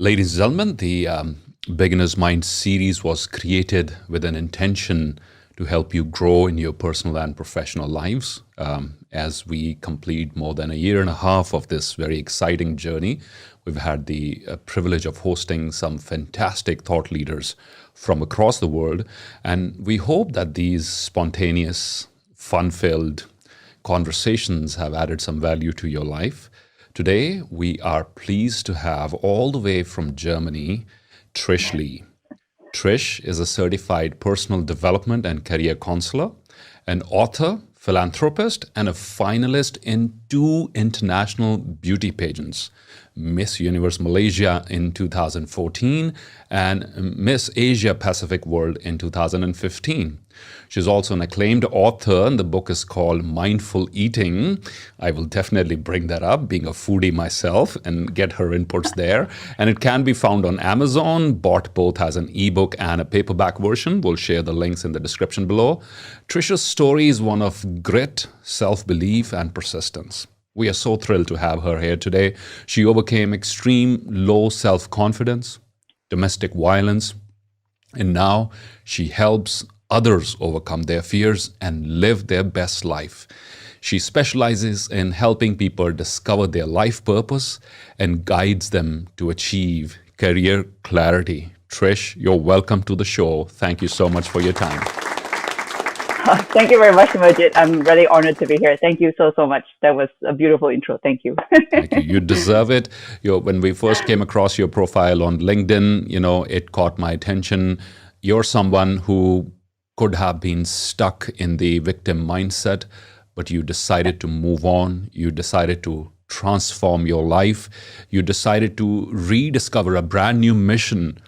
Ladies and gentlemen, the Beginner's Mind series was created with an intention to help you grow in your personal and professional lives. As we complete more than a year and a half of this very exciting journey, we've had the privilege of hosting some fantastic thought leaders from across the world. And we hope that these spontaneous, fun-filled conversations have added some value to your life. Today, we are pleased to have all the way from Germany, Trish Lee. Trish is a certified personal development and career counselor, an author, philanthropist, and a finalist in 2 international beauty pageants, Miss Universe Malaysia in 2014 and Miss Asia Pacific World in 2015. She's also an acclaimed author, and the book is called Mindful Eating. I will definitely bring that up, being a foodie myself, and get her inputs there. And it can be found on Amazon, bought both as an ebook and a paperback version. We'll share the links in the description below. Trisha's story is one of grit, self-belief, and persistence. We are so thrilled to have her here today. She overcame extreme low self-confidence, domestic violence, and now she helps others overcome their fears and live their best life. She specializes in helping people discover their life purpose and guides them to achieve career clarity. Trish, you're welcome to the show. Thank you so much for your time. Thank you very much, Simerjeet. I'm really honored to be here. Thank you so much. That was a beautiful intro. Thank you. Thank you. You deserve it. When we first came across your profile on LinkedIn, it caught my attention. You're someone who could have been stuck in the victim mindset, but you decided to move on. You decided to transform your life. You decided to rediscover a brand new mission.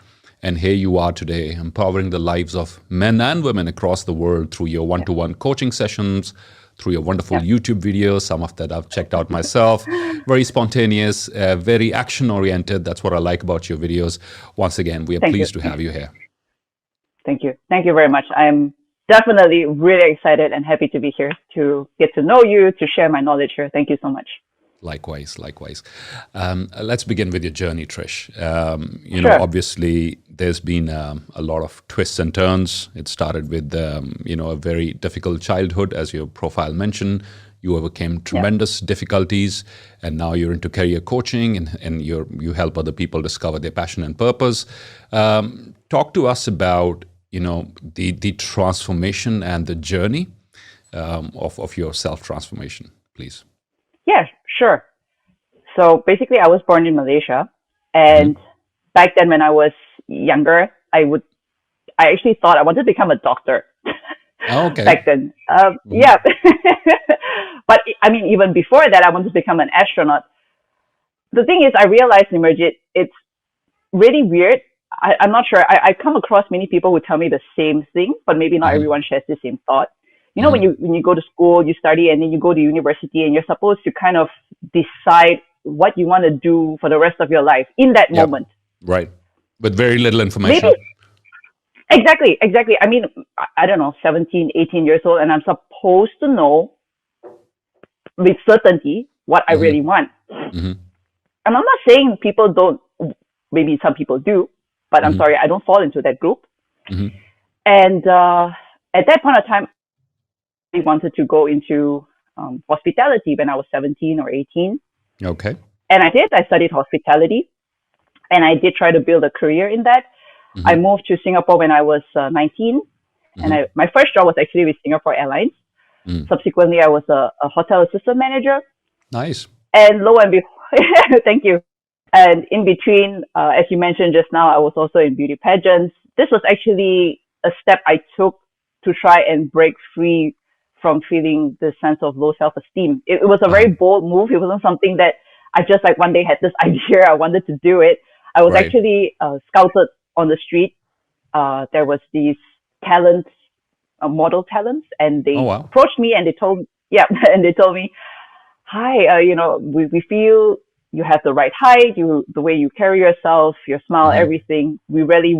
And here you are today, empowering the lives of men and women across the world through your one-to-one coaching sessions, through your wonderful YouTube videos, some of that I've checked out myself. Very spontaneous, very action-oriented. That's what I like about your videos. Once again, we are pleased to have you here. Thank you. Thank you very much. I'm definitely really excited and happy to be here to get to know you, to share my knowledge here. Thank you so much. Likewise. Let's begin with your journey, Trish. Sure. Obviously, there's been a lot of twists and turns. It started with, a very difficult childhood, as your profile mentioned. You overcame tremendous difficulties, and now you're into career coaching, and you help other people discover their passion and purpose. Talk to us about, the transformation and the journey of your self-transformation, please. Yeah, sure. So basically, I was born in Malaysia, and back then when I was younger, I actually thought I wanted to become a doctor. Oh, okay. Back then. Yeah. But I mean, even before that, I wanted to become an astronaut. The thing is, I realized, Simerjeet, it's really weird. I'm not sure. I come across many people who tell me the same thing, but maybe not everyone shares the same thought. When you go to school, you study, and then you go to university, and you're supposed to kind of decide what you want to do for the rest of your life in that moment. Right. With very little information. Maybe. Exactly. I mean, I don't know, 17, 18 years old, and I'm supposed to know with certainty what I really want. And I'm not saying people don't, maybe some people do, but I'm sorry, I don't fall into that group. And at that point of time, I wanted to go into hospitality when I was 17 or 18. Okay. And I did. I studied hospitality, and I did try to build a career in that. I moved to Singapore when I was 19, and my first job was actually with Singapore Airlines. Subsequently, I was a hotel assistant manager. Nice. And lo and behold, thank you. And in between, as you mentioned just now, I was also in beauty pageants. This was actually a step I took to try and break free from feeling this sense of low self-esteem. It was a very bold move. It wasn't something that I just one day had this idea. I wanted to do it. I was actually scouted on the street. There was these talents, model talents, and they approached me and they told me, hi, we feel you have the right height, the way you carry yourself, your smile, everything. We really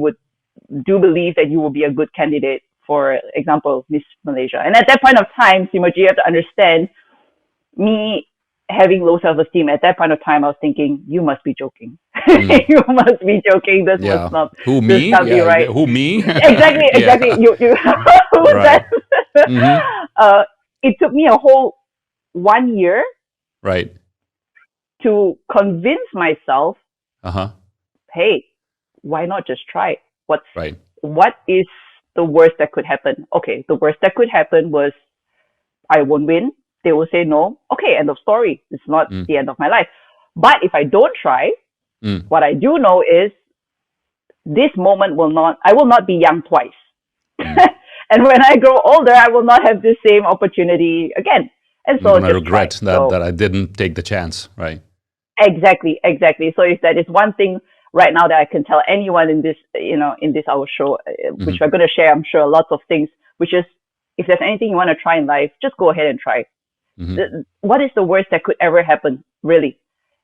do believe that you will be a good candidate for example, Miss Malaysia. And at that point of time, Simerjeet, you have to understand, me having low self-esteem, at that point of time, I was thinking, you must be joking. Mm. You must be joking. This Yeah. must not. Who, This me? can't be Yeah. right. Who, me? Exactly, exactly. Yeah. You who was Right. that? Mm-hmm. It took me a whole 1 year Right. to convince myself, Uh-huh. hey, why not just try? Right. What is the worst that could happen? Okay, the worst that could happen was I won't win. They will say no. Okay, end of story. It's not Mm. the end of my life. But if I don't try, Mm. what I do know is this moment I will not be young twice. Mm. And when I grow older, I will not have the same opportunity again. And I'm so gonna just try. regret that So I didn't take the chance. Right. exactly, exactly. So if that is one thing right now that I can tell anyone in this, in this our show, which Mm-hmm. we're going to share, I'm sure lots of things, which is if there's anything you want to try in life, just go ahead and try. Mm-hmm. What is the worst that could ever happen? Really,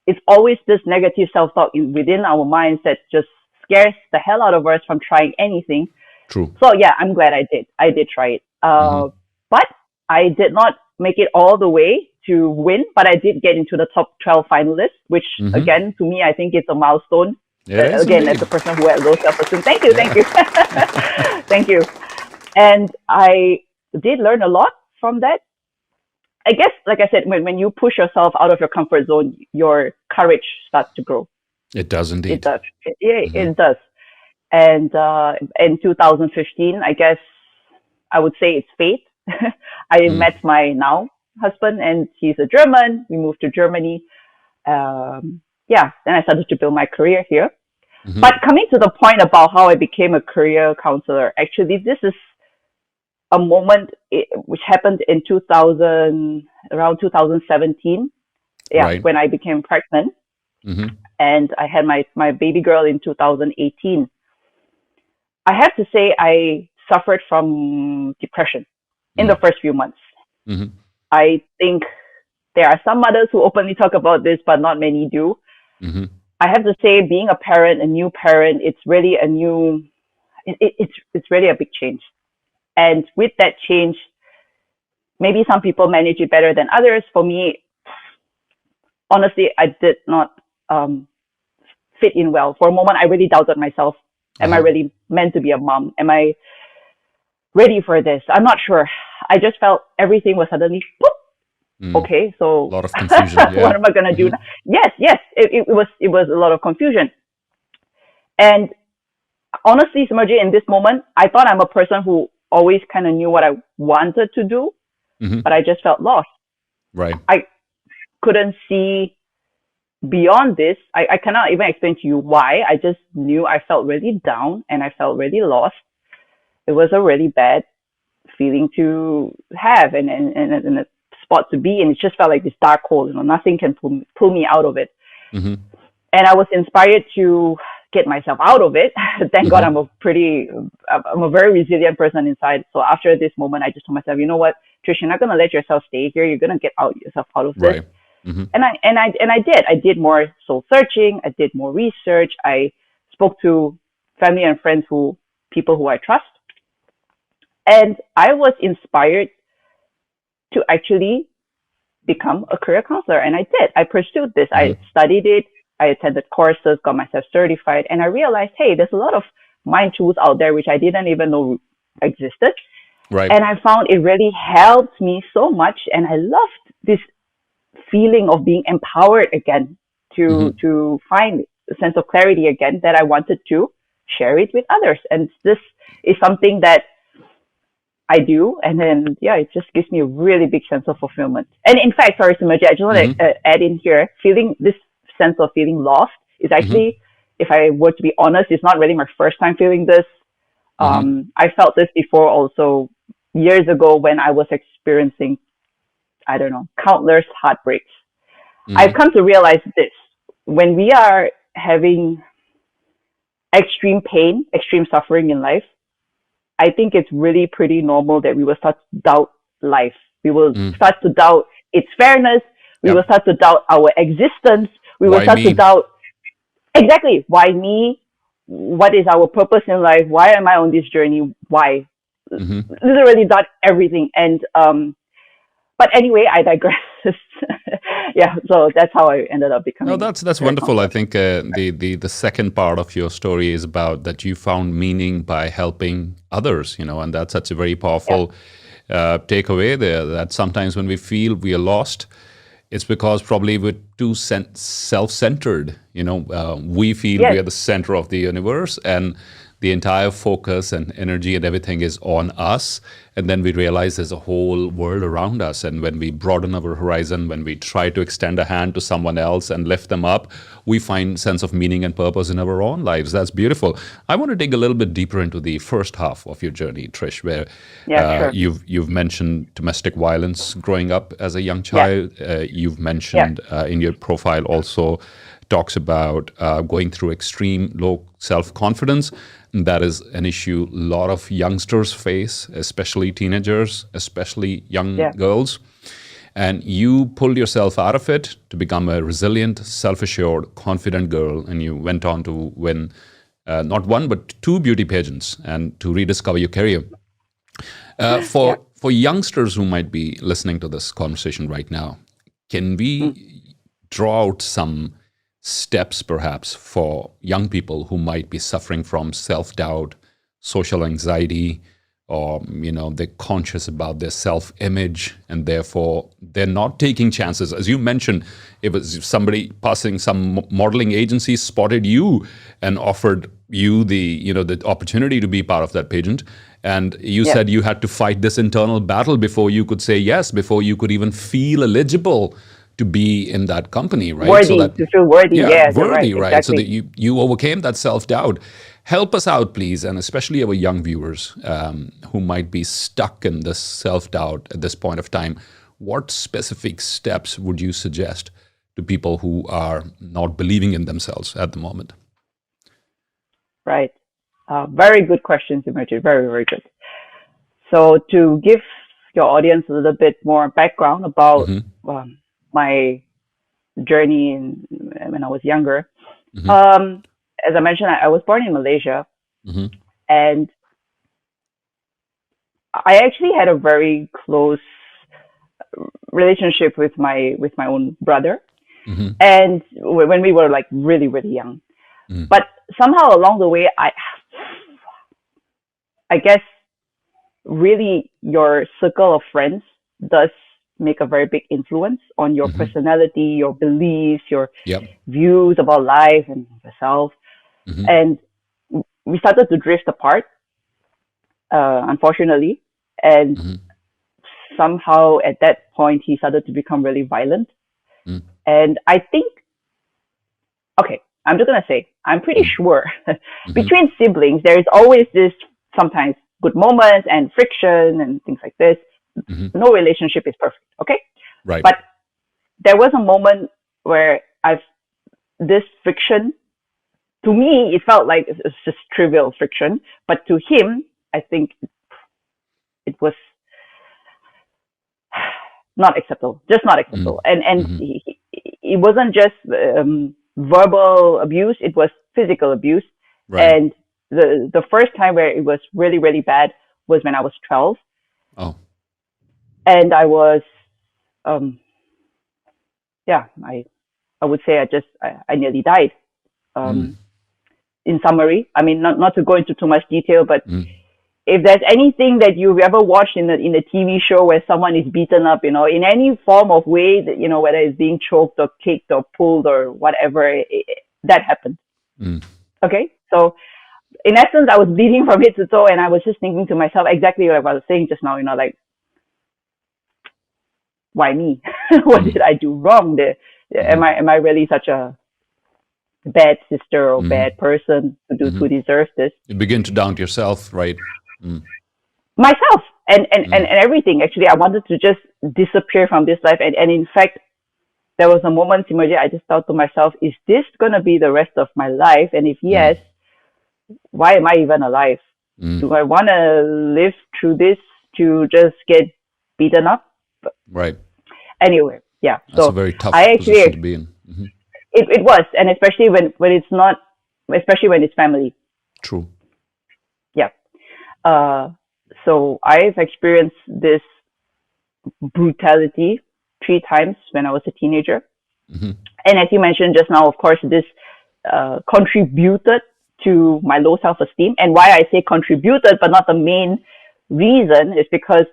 it's always this negative self-talk within our minds that just scares the hell out of us from trying anything. True. So yeah, I'm glad I did. I did try it. Mm-hmm. But I did not make it all the way to win, but I did get into the top 12 finalists, which Mm-hmm. again, to me, I think it's a milestone. It is Again, as indeed. a person who has low self-esteem. Thank you, thank Yeah. you. Thank you. And I did learn a lot from that. I guess, like I said, when you push yourself out of your comfort zone, your courage starts to grow. It does It indeed. does. Yeah, Mm-hmm. it does. And in 2015, I guess I would say it's fate. I Mm. met my now husband, and he's a German. We moved to Germany. Yeah, then I started to build my career here. Mm-hmm. But coming to the point about how I became a career counselor, actually, this is a moment which happened in 2000, around 2017. Yeah, Right. when I became pregnant, Mm-hmm. and I had my baby girl in 2018. I have to say I suffered from depression in the Mm. first few months. Mm-hmm. I think there are some mothers who openly talk about this, but not many do. Mm-hmm. I have to say, being a parent, a new parent, it's really it's really a big change. And with that change, maybe some people manage it better than others. For me, honestly, I did not um, fit in well. For a moment, I really doubted myself. Am I Uh-huh. really meant to be a mom? Am I ready for this? I'm not sure. I just felt everything was suddenly, Mm. okay, A so lot of confusion. what Yeah. am I gonna do Mm-hmm. now? Yes, yes, it was a lot of confusion. And honestly, Simerjeet, in this moment, I thought I'm a person who always kind of knew what I wanted to do, Mm-hmm. but I just felt lost. Right. I couldn't see beyond this. I cannot even explain to you why. I just knew I felt really down and I felt really lost. It was a really bad feeling to have and a spot to be in. It just felt like this dark hole. Nothing can pull me out of it. Mm-hmm. And I was inspired to get myself out of it. Thank God Mm-hmm. I'm a very resilient person inside. So after this moment, I just told myself, you know what, Trish, you're not gonna let yourself stay here. You're gonna get yourself out of this. Right. Mm-hmm. And I did. I did more soul searching. I did more research. I spoke to family and friends people who I trust, and I was inspired to actually become a career counselor. And I did. I pursued this. I Mm-hmm. studied it. I attended courses, got myself certified, and I realized, hey, there's a lot of mind tools out there which I didn't even know existed. Right. And I found it really helped me so much. And I loved this feeling of being empowered again Mm-hmm. to find a sense of clarity again that I wanted to share it with others. And this is something that I do. And then, yeah, it just gives me a really big sense of fulfillment. And in fact, sorry, Simerjeet, I just want Mm-hmm. to add in here, feeling this sense of feeling lost is Mm-hmm. actually, if I were to be honest, it's not really my first time feeling this. Mm-hmm. I felt this before also years ago when I was experiencing, I don't know, countless heartbreaks. I've Mm-hmm. come to realize this. When we are having extreme pain, extreme suffering in life, I think it's really pretty normal that we will start to doubt life. We will Mm. start to doubt its fairness. We will Yep. start to doubt our existence. We will Why start to me? doubt exactly why me? What is our purpose in life? Why am I on this journey? Why? Mm-hmm. Literally doubt everything. And But anyway, I digress. Yeah, so that's how I ended up No, becoming that's very wonderful. I comfortable. think the second part of your story is about that you found meaning by helping others, and that's such a very Yeah. powerful takeaway there. That sometimes when we feel we are lost, it's because probably we're too self-centered. We feel we Yes. are the center of the universe, and the entire focus and energy and everything is on us. And then we realize there's a whole world around us. And when we broaden our horizon, when we try to extend a hand to someone else and lift them up, we find sense of meaning and purpose in our own lives. That's beautiful. I want to dig a little bit deeper into the first half of your journey, Trish, where Yeah, sure. you've mentioned domestic violence growing up as a young Yeah. child. You've Yeah. mentioned in your profile also talks about going through extreme low self-confidence. That is an issue a lot of youngsters face, especially teenagers, especially young Yeah. girls. And you pulled yourself out of it to become a resilient, self-assured, confident girl. And you went on to win not one, but two beauty pageants and to rediscover your career. Yeah. For youngsters who might be listening to this conversation right now, can Mm. we draw out some steps perhaps for young people who might be suffering from self-doubt, social anxiety, or they're conscious about their self-image and therefore they're not taking chances? As you mentioned, it was somebody passing some modeling agency spotted you and offered you the opportunity to be part of that pageant, and you Yeah. said you had to fight this internal battle before you could say yes, before you could even feel eligible to be in that company, right? So Worthy, that, to feel worthy. yeah, Yes, you're right. worthy, right? So that Exactly. you overcame that self-doubt. Help us out, please, and especially our young viewers who might be stuck in this self-doubt at this point of time. What specific steps would you suggest to people who are not believing in themselves at the moment? Right. Very good questions, Simerjeet. Very, very good. So to give your audience a little bit more background about Mm-hmm. my journey when I was younger. Mm-hmm. Um, as I mentioned, I was born in Malaysia, Mm-hmm. and I actually had a very close relationship with my own brother, Mm-hmm. and when we were like really really young. Mm-hmm. But somehow along the way, I guess really your circle of friends does make a very big influence on your Mm-hmm. personality, your beliefs, your Yep. views about life and yourself. Mm-hmm. And we started to drift apart, unfortunately. And Mm-hmm. somehow at that point, he started to become really violent. And I think, okay, I'm just going to say, I'm pretty sure Mm-hmm. between siblings, there is always this sometimes good moments and friction and things like this. Mm-hmm. No relationship is perfect, okay? Right. But there was a moment where this friction, to me, it felt like it's just trivial friction. But to him, I think it was not acceptable, just not Mm-hmm. acceptable. And Mm-hmm. it wasn't just verbal abuse; it was physical abuse. Right. And the first time where it was really really bad was when I was 12, Oh. and I was, yeah, I would say I nearly died. Mm. In summary, I mean, not to go into too much detail, but Mm. if there's anything that you've ever watched in a TV show where someone is beaten up, in any form of way that, whether it's being choked or kicked or pulled or whatever, that happened. Mm. Okay. So in essence, I was bleeding from head to toe, and I was just thinking to myself exactly what I was saying just now, like, why me? What did I do wrong there? Mm-hmm. Am I really such a bad sister or Mm-hmm. bad person to deserve this? You begin to doubt yourself, right? Mm. Myself and everything. Actually, I wanted to just disappear from this life. And in fact, there was a moment, Simerjeet, I just thought to myself, is this going to be the rest of my life? And if yes, why am I even alive? Mm. Do I want to live through this to just get beaten up? Right. Anyway, yeah. That's a So very tough I position to actually, be in. Mm-hmm. it was. And especially when it's not, especially when it's family. True. Yeah. So I've experienced this brutality 3 times when I was a teenager. Mm-hmm. And as you mentioned just now, of course, this contributed to my low self-esteem. And why I say contributed, but not the main reason, is because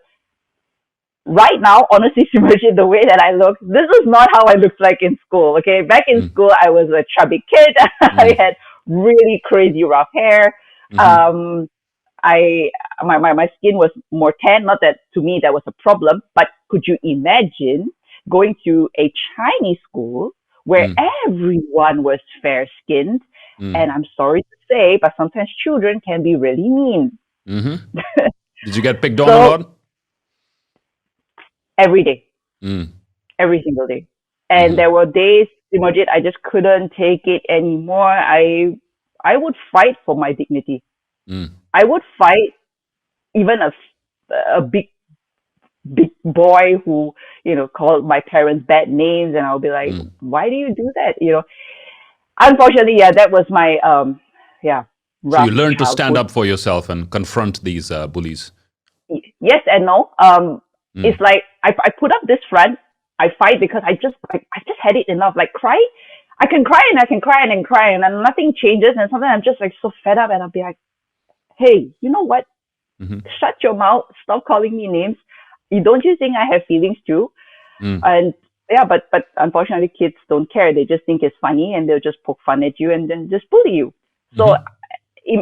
right now, honestly, Simerjeet, the way that I look, this is not how I looked like in school. Okay, back in school, I was a chubby kid. I had really crazy rough hair. I my skin was more tan. Not that to me that was a problem, but could you imagine going to a Chinese school where everyone was fair skinned? And I'm sorry to say, but sometimes children can be really mean. Mm-hmm. Did you get picked on a lot? Every day, every single day. And there were days, Simerjeet, I just couldn't take it anymore. I would fight for my dignity. I would fight even a big boy who, called my parents bad names, and I'll be like, why do you do that? Unfortunately, yeah, that was my So you learned to stand childhood. up for yourself and confront these bullies. Yes and no. It's like I put up this front. I fight because I just had it enough. Like cry, I can cry and I can cry and cry, and then nothing changes. And sometimes I'm just like so fed up, and I'll be like, hey, you know what? Shut your mouth. Stop calling me names. Don't you think I have feelings too? And yeah, but unfortunately, kids don't care. They just think it's funny, and they'll just poke fun at you and then just bully you. So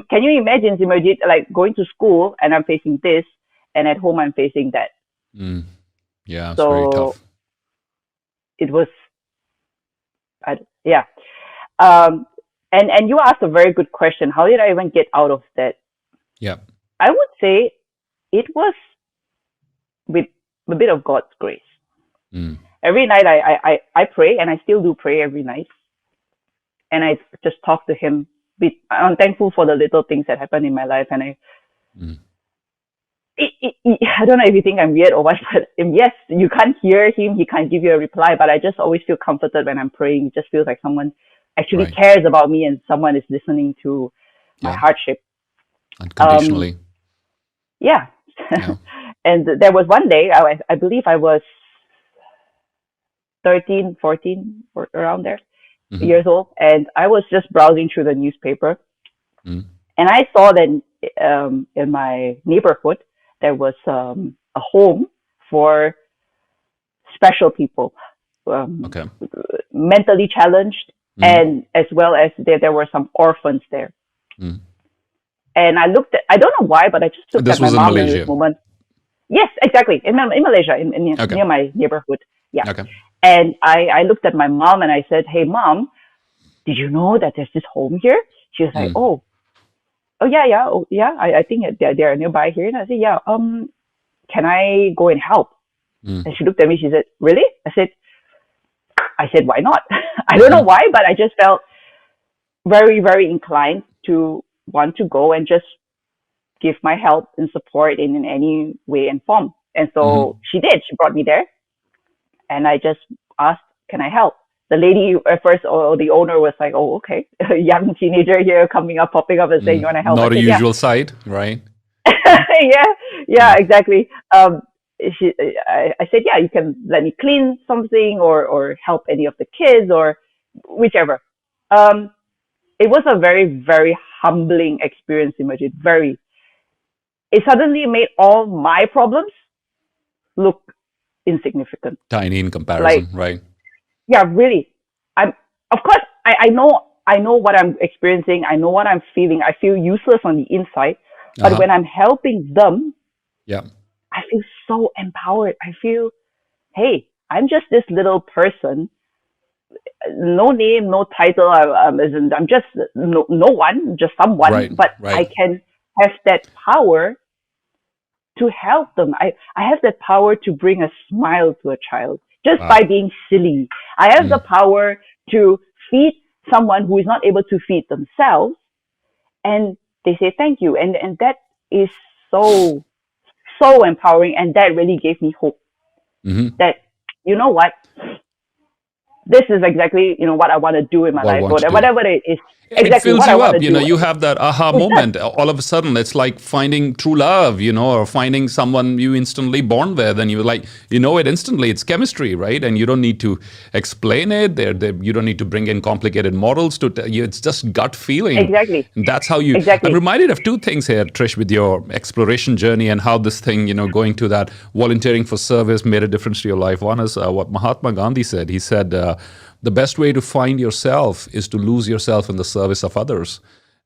can you imagine, Simerjeet, like going to school and I'm facing this, and at home I'm facing that? Yeah, it's very tough. It was, yeah. And you asked a very good question. How did I even get out of that? Yeah. I would say it was with a bit of God's grace. Every night I pray, and I still do pray every night. And I just talk to Him. I'm thankful for the little things that happen in my life. And I don't know if you think I'm weird or what, but yes, you can't hear Him. He can't give you a reply, but I just always feel comforted when I'm praying. It just feels like someone actually cares about me, and someone is listening to my hardship. Unconditionally. Yeah. And there was one day, I believe I was 13, 14, or around there, years old, and I was just browsing through the newspaper, and I saw that in my neighborhood there was a home for special people, mentally challenged, and as well as there were some orphans there. And I looked at, I don't know why, but I just looked at my mom in this moment. Yes, exactly. In Malaysia, near my neighborhood. Yeah. Okay. And I looked at my mom and I said, hey, Mom, did you know that there's this home here? She was like, oh, yeah. I think they're nearby here. And I said, yeah, can I go and help? And she looked at me, she said, really? I said, why not? I don't know why, but I just felt very, very inclined to want to go and just give my help and support in any way and form. And so she did. She brought me there. And I just asked, can I help? The lady at first, or the owner, was like, oh, okay. A young teenager here popping up and saying, you want to help? Not a usual sight, right? yeah, exactly. I said, yeah, you can let me clean something or help any of the kids or whichever. It was a very, very humbling experience, Simerjeet. Very. It suddenly made all my problems look insignificant. Tiny in comparison, right? Yeah, really. Of course, I know what I'm experiencing. I know what I'm feeling. I feel useless on the inside. But when I'm helping them, I feel so empowered. I feel, hey, I'm just this little person. No name, no title. I'm just no one, just someone. But I can have that power to help them. I have that power to bring a smile to a child just by being silly. I have the power to feed someone who is not able to feed themselves, and they say thank you. And that is so empowering, and that really gave me hope. That, you know what? this is exactly, what I want to do in my What I life, want or to do. whatever it is. And it Exactly fills what I you want up. to do. You have that aha It does. moment. All of a sudden, it's like finding true love, or finding someone you instantly bond with. And you're like, it instantly. It's chemistry, right? And you don't need to explain it. You don't need to bring in complicated models to tell you. It's just gut feeling. Exactly. And that's how you. I'm Exactly. reminded of two things here, Trish, with your exploration journey and how this thing, going to that volunteering for service made a difference to your life. One is what Mahatma Gandhi said. He said, the best way to find yourself is to lose yourself in the service of others.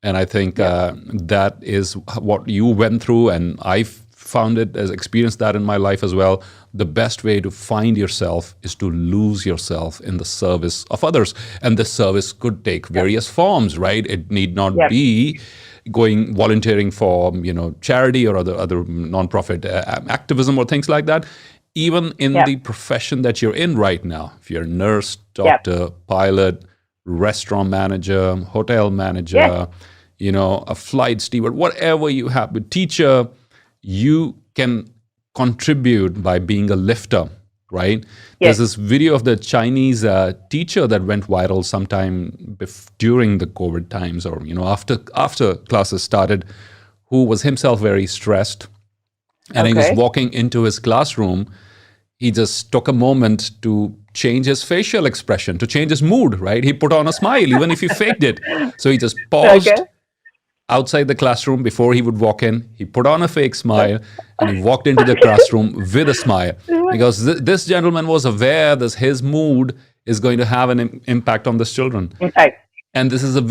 And I think that is what you went through, and I found it, as experienced that in my life as well. The best way to find yourself is to lose yourself in the service of others. And the service could take various forms, right? It need not be going volunteering for charity or other nonprofit activism or things like that. Even in the profession that you're in right now, if you're a nurse, doctor, pilot, restaurant manager, hotel manager, a flight steward, whatever you have, a teacher, you can contribute by being a lifter, right? There's this video of the Chinese teacher that went viral sometime during the COVID times, or after classes started, who was himself very stressed. And he was walking into his classroom. He just took a moment to change his facial expression, to change his mood, right? He put on a smile, even if he faked it. So he just paused outside the classroom before he would walk in. He put on a fake smile, and he walked into the classroom with a smile. Because this gentleman was aware that his mood is going to have an impact on these children. And this is at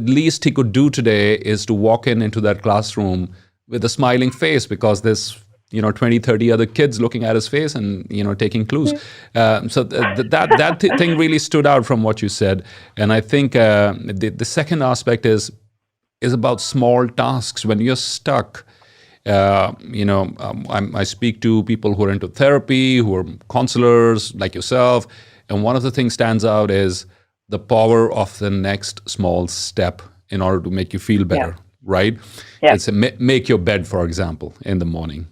least he could do today, is to walk into that classroom with a smiling face, because there's 20, 30 other kids looking at his face and taking clues. So that thing really stood out from what you said. And I think the second aspect is about small tasks. When you're stuck, I speak to people who are into therapy, who are counselors like yourself, and one of the things stands out is the power of the next small step in order to make you feel better. Right? It's make your bed, for example, in the morning.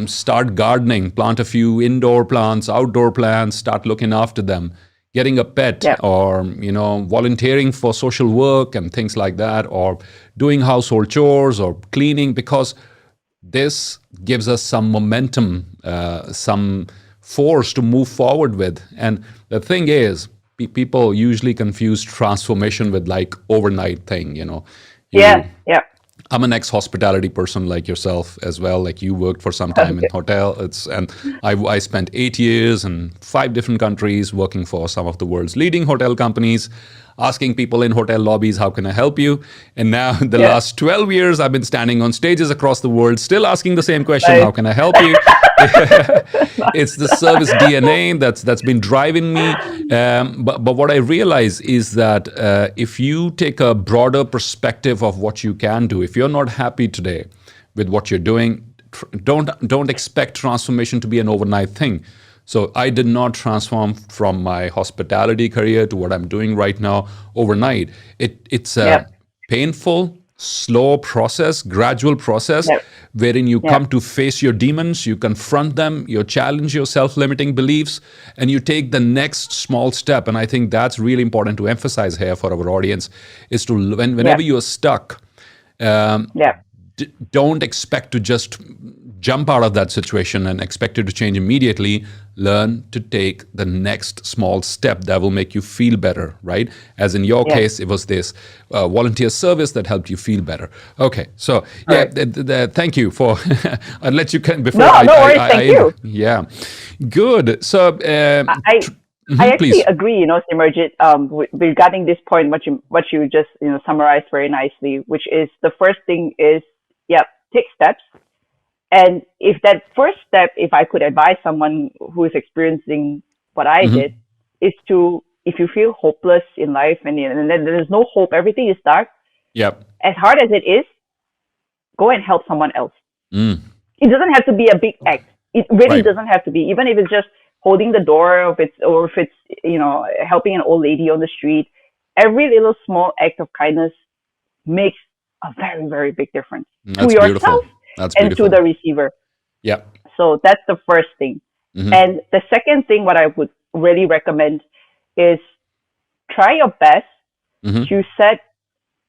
Start gardening, plant a few indoor plants, outdoor plants, start looking after them. Getting a pet, or volunteering for social work and things like that, or doing household chores or cleaning, because this gives us some momentum, some force to move forward with. And the thing is, people usually confuse transformation with like overnight thing, I'm an ex-hospitality person like yourself as well. Like you worked for some time in hotel. And I spent 8 years in 5 different countries working for some of the world's leading hotel companies, asking people in hotel lobbies, how can I help you? And now the last 12 years, I've been standing on stages across the world, still asking the same question, how can I help you? It's the service DNA that's been driving me. But what I realize is that if you take a broader perspective of what you can do, if you're not happy today with what you're doing, don't expect transformation to be an overnight thing. So I did not transform from my hospitality career to what I'm doing right now overnight. It's a painful, slow process, gradual process, wherein you come to face your demons, you confront them, you challenge your self-limiting beliefs, and you take the next small step. And I think that's really important to emphasize here for our audience, is to whenever you are stuck, don't expect to just jump out of that situation and expect it to change immediately. Learn to take the next small step that will make you feel better, right? As in your case, it was this volunteer service that helped you feel better. Okay, so thank you for. I'll let you before. No worries. Thank you. Yeah, good. So I actually agree, Simerjeet, regarding this point, what you just summarized very nicely, which is the first thing is take steps. And if that first step, if I could advise someone who is experiencing what I did, is to, if you feel hopeless in life and there's no hope, everything is dark, as hard as it is, go and help someone else. It doesn't have to be a big act. It really doesn't have to be, even if it's just holding the door, or if it's helping an old lady on the street. Every little small act of kindness makes a very, very big difference to yourself and to the receiver. So that's the first thing. And the second thing, what I would really recommend is try your best Mm-hmm. to set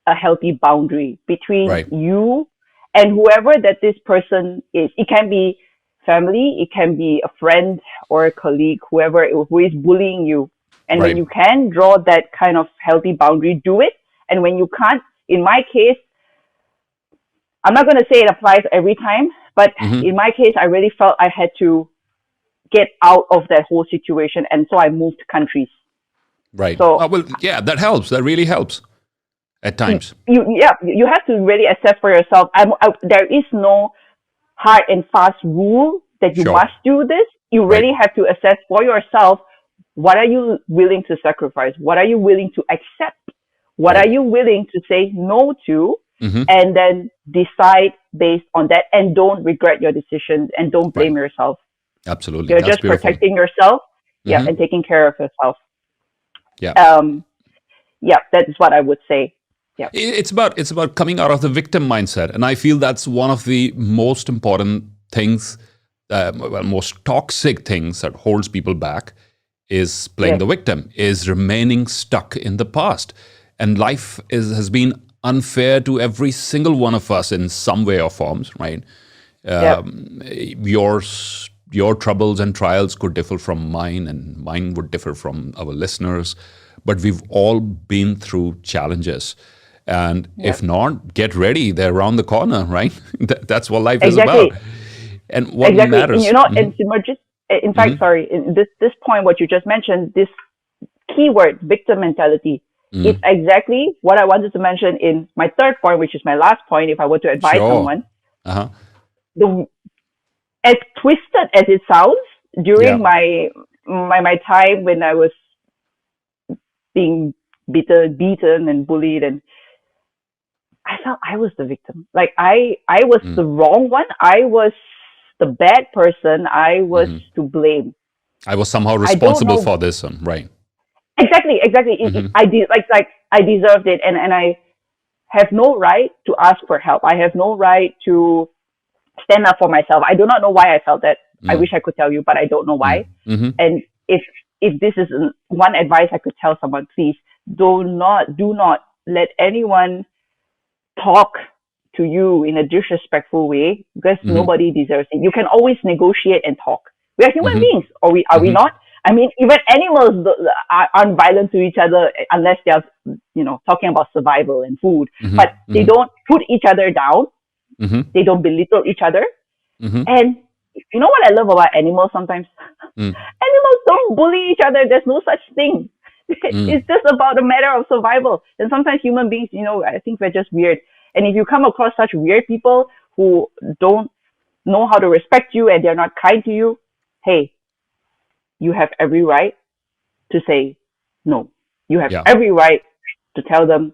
a healthy boundary between Right. you and whoever that this person is. It can be family, it can be a friend or a colleague, whoever who is bullying you. And when Right. you can draw that kind of healthy boundary, do it. And when you can't, in my case, I'm not going to say it applies every time, but Mm-hmm. in my case, I really felt I had to get out of that whole situation. And so I moved countries. Right. So Well, yeah, that helps. That really helps at times. you have to really assess for yourself. There is no hard and fast rule that you Sure. must do this. You Right. really have to assess for yourself, what are you willing to sacrifice? What are you willing to accept? What Right. are you willing to say no to? Mm-hmm. And then decide based on that, and don't regret your decisions and don't blame Right. yourself. Absolutely. You're That's just beautiful. protecting yourself, yeah, Mm-hmm. and taking care of yourself. Yeah. Yeah, that's what I would say. Yeah. It's about coming out of the victim mindset, and I feel that's one of the most important things, most toxic things that holds people back, is playing Yes. the victim, is remaining stuck in the past, and life has been unfair to every single one of us in some way or forms, right? Yep. Your troubles and trials could differ from mine, and mine would differ from our listeners, but we've all been through challenges. And if Yep. not, get ready. They're around the corner, right? That's what life is Exactly. about. And what Exactly. And matters. and Simerjeet, in fact, sorry, in this point, what you just mentioned, this keyword, victim mentality, it's exactly what I wanted to mention in my third point, which is my last point. If I were to advise Sure. someone, Uh-huh. as twisted as it sounds, during Yeah. my time when I was being beaten and bullied, and I felt I was the victim. Like I was the wrong one. I was the bad person. I was to blame. I was somehow I don't responsible know for this one, right? exactly. I did like I deserved it, and I have no right to ask for help. I have no right to stand up for myself. I do not know why I felt that. I wish I could tell you, but I don't know why. Mm-hmm. And if this is one advice I could tell someone, please do not let anyone talk to you in a disrespectful way, because nobody deserves it. You can always negotiate and talk. We are human beings, or are we not? I mean, even animals aren't violent to each other unless they are, talking about survival and food. But they don't put each other down. They don't belittle each other. And you know what I love about animals sometimes? Animals don't bully each other. There's no such thing. It's just about a matter of survival. And sometimes human beings, I think we're just weird. And if you come across such weird people who don't know how to respect you and they're not kind to you, hey, you have every right to say no. You have Yeah. every right to tell them,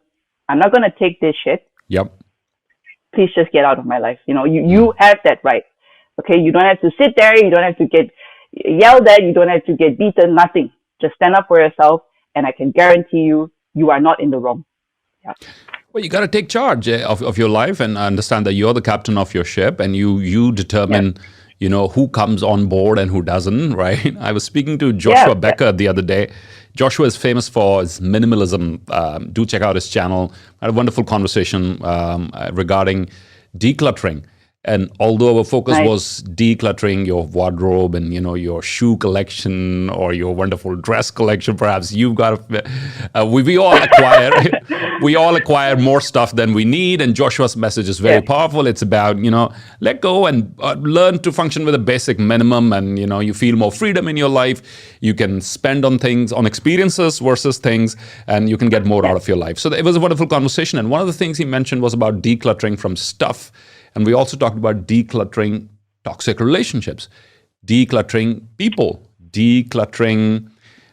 I'm not going to take this shit. Yep. Please just get out of my life. You have that right. Okay, you don't have to sit there. You don't have to get yelled at. You don't have to get beaten. Nothing. Just stand up for yourself, and I can guarantee you, you are not in the wrong. Yeah. Well, you got to take charge of your life and understand that you're the captain of your ship, and you determine, who comes on board and who doesn't, right? I was speaking to Joshua Becker the other day. Joshua is famous for his minimalism. Do check out his channel. I had a wonderful conversation regarding decluttering. And although our focus was decluttering your wardrobe and your shoe collection or your wonderful dress collection, perhaps you've got we all acquire more stuff than we need. And Joshua's message is very powerful. It's about let go and learn to function with a basic minimum, and you feel more freedom in your life. You can spend on things, on experiences versus things, and you can get more out of your life. So it was a wonderful conversation. And one of the things he mentioned was about decluttering from stuff. And we also talked about decluttering toxic relationships, decluttering people, decluttering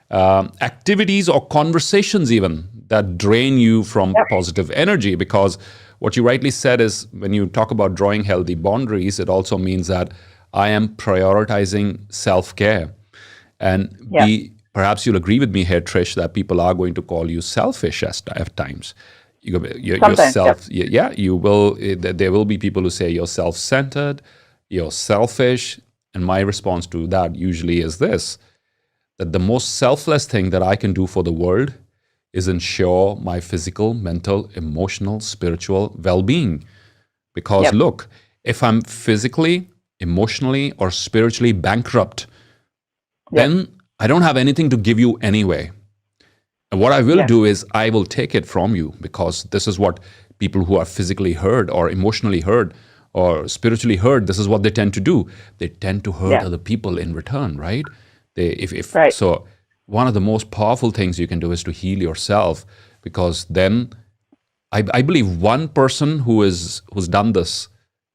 activities or conversations even that drain you from positive energy. Because what you rightly said is, when you talk about drawing healthy boundaries, it also means that I am prioritizing self-care. And perhaps you'll agree with me here, Trish, that people are going to call you selfish at times. You will. There will be people who say you're self-centered, you're selfish, and my response to that usually is this: that the most selfless thing that I can do for the world is ensure my physical, mental, emotional, spiritual well-being. Because Yep. look, if I'm physically, emotionally, or spiritually bankrupt, Yep. then I don't have anything to give you anyway. And what I will Yes. do is I will take it from you, because this is what people who are physically hurt or emotionally hurt or spiritually hurt, this is what they tend to do. They tend to hurt Yeah. other people in return, right? If Right. so, one of the most powerful things you can do is to heal yourself, because then I believe one person who's done this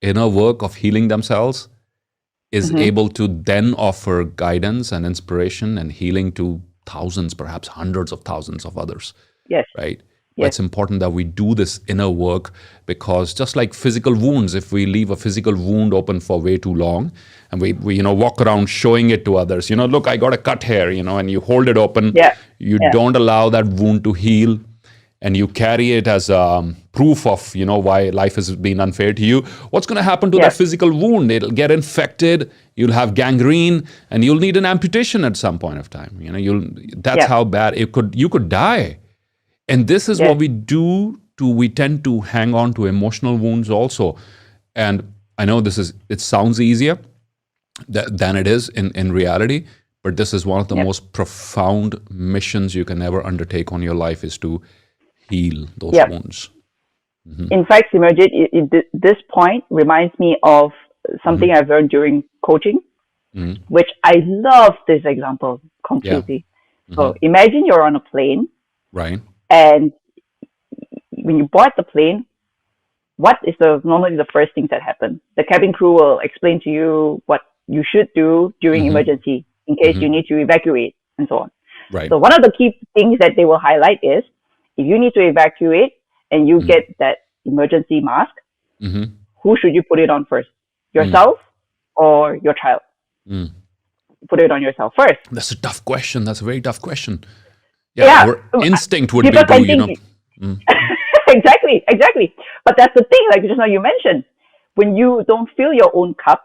inner work of healing themselves is Mm-hmm. able to then offer guidance and inspiration and healing to thousands, perhaps hundreds of thousands of others, Yes. right? But Yes. it's important that we do this inner work, because just like physical wounds, if we leave a physical wound open for way too long and we walk around showing it to others, look, I got a cut here, and you hold it open, Yeah. you Yeah. don't allow that wound to heal, and you carry it as proof of why life has been unfair to you. What's going to happen to that Yes. physical wound? It'll get infected, you'll have gangrene, and you'll need an amputation at some point of time. That's Yeah. how bad you could die. And this is Yes. what we do. We tend to hang on to emotional wounds also. And I know it sounds easier than it is in reality, but this is one of the Yep. most profound missions you can ever undertake on your life, is to heal those Yep. wounds. In fact, Simerjeet, this point reminds me of something I've learned during coaching, Mhm. which I love this example completely. So imagine you're on a plane, Right. and when you board the plane, what is normally the first things that happen? The cabin crew will explain to you what you should do during emergency in case you need to evacuate and so on. Right. So one of the key things that they will highlight is, if you need to evacuate and you get that emergency mask, who should you put it on first? Yourself or your child? Put it on yourself first. That's a tough question. That's a very tough question. Yeah. Our instinct would be People can to, think, exactly. But that's the thing, like just now you mentioned, when you don't fill your own cup,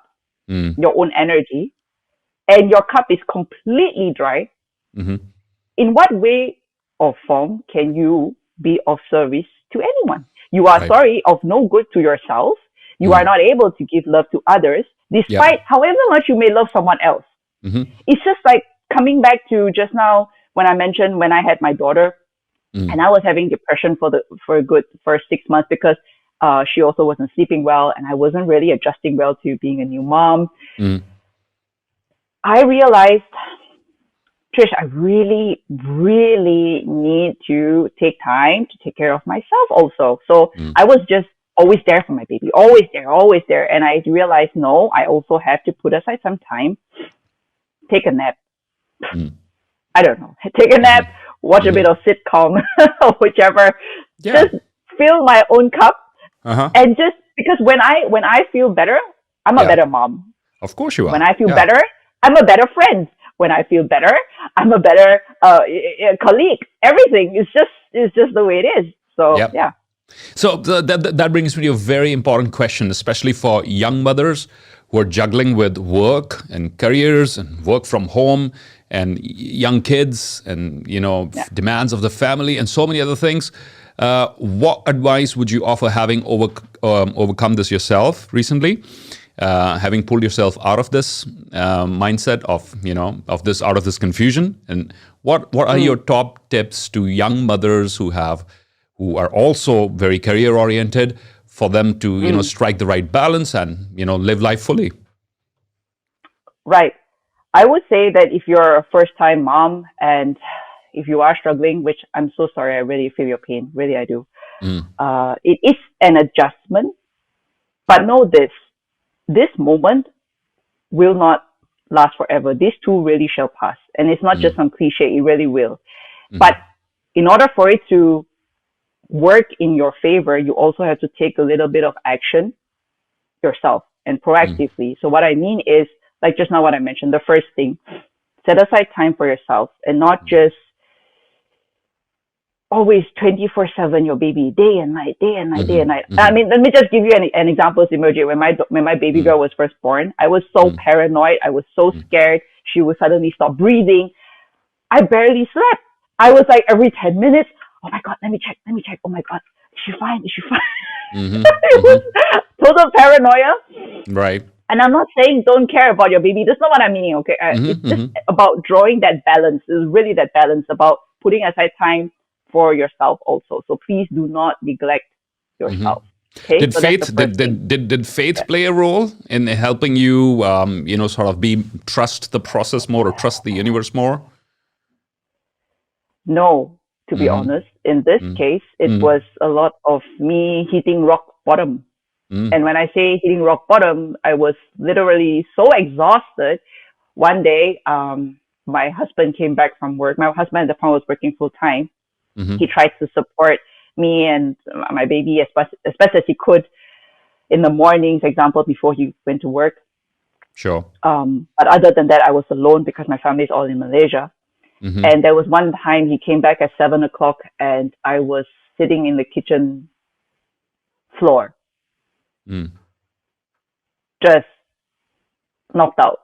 your own energy, and your cup is completely dry, in what way or form can you be of service to anyone? You are of no good to yourself. You are not able to give love to others, despite however much you may love someone else. It's just like coming back to just now when I mentioned when I had my daughter, and I was having depression for a good first 6 months, because she also wasn't sleeping well, and I wasn't really adjusting well to being a new mom. I realized, Trish, I really, really need to take time to take care of myself also. So I was just always there for my baby, always there. And I realized, no, I also have to put aside some time, take a nap. I don't know, take a nap, watch a bit of sitcom or whichever. Just fill my own cup. And just because when I feel better, I'm a better mom. Of course you are. When I feel better, I'm a better friend. When I feel better, I'm a better colleague. Everything is just the way it is. So yeah. So that brings me to a very important question, especially for young mothers who are juggling with work and careers and work from home and young kids and demands of the family and so many other things. What advice would you offer, having overcome this yourself recently? Having pulled yourself out of this mindset out of this confusion, and what are your top tips to young mothers who are also very career oriented, for them to strike the right balance and live life fully? Right. I would say that if you're a first time mom and if you are struggling, which I'm so sorry, I really feel your pain, really I do. It is an adjustment, but know this moment will not last forever. This too really shall pass. And it's not just some cliche, it really will. But in order for it to work in your favor, you also have to take a little bit of action yourself and proactively. So what I mean is, like just now what I mentioned, the first thing, set aside time for yourself and not just always 24/7 your baby, day and night. I mean, let me just give you an example, Simerjeet. When my baby girl was first born, I was so paranoid. I was so scared she would suddenly stop breathing. I barely slept. I was like every 10 minutes, oh my God, let me check. Oh my God, is she fine? Is she fine? Mm-hmm. It was Mm-hmm. total paranoia. Right. And I'm not saying don't care about your baby. That's not what I'm meaning, okay? It's Mm-hmm. just Mm-hmm. about drawing that balance. It's really that balance about putting aside time for yourself also. So please do not neglect Mm-hmm. yourself. Okay, Did so that's the faith first thing. did faith Yeah. play a role in helping you, sort of trust the process more or trust the universe more? No, to be Mm-hmm. honest, in this case, it Mm-hmm. was a lot of me hitting rock bottom. Mm-hmm. And when I say hitting rock bottom, I was literally so exhausted. One day, my husband came back from work. My husband at the time was working full time. Mm-hmm. He tried to support me and my baby as best as he could in the morning, for example, before he went to work. Sure. But other than that, I was alone because my family is all in Malaysia. Mm-hmm. And there was one time he came back at 7 o'clock and I was sitting in the kitchen floor, Mm. just knocked out.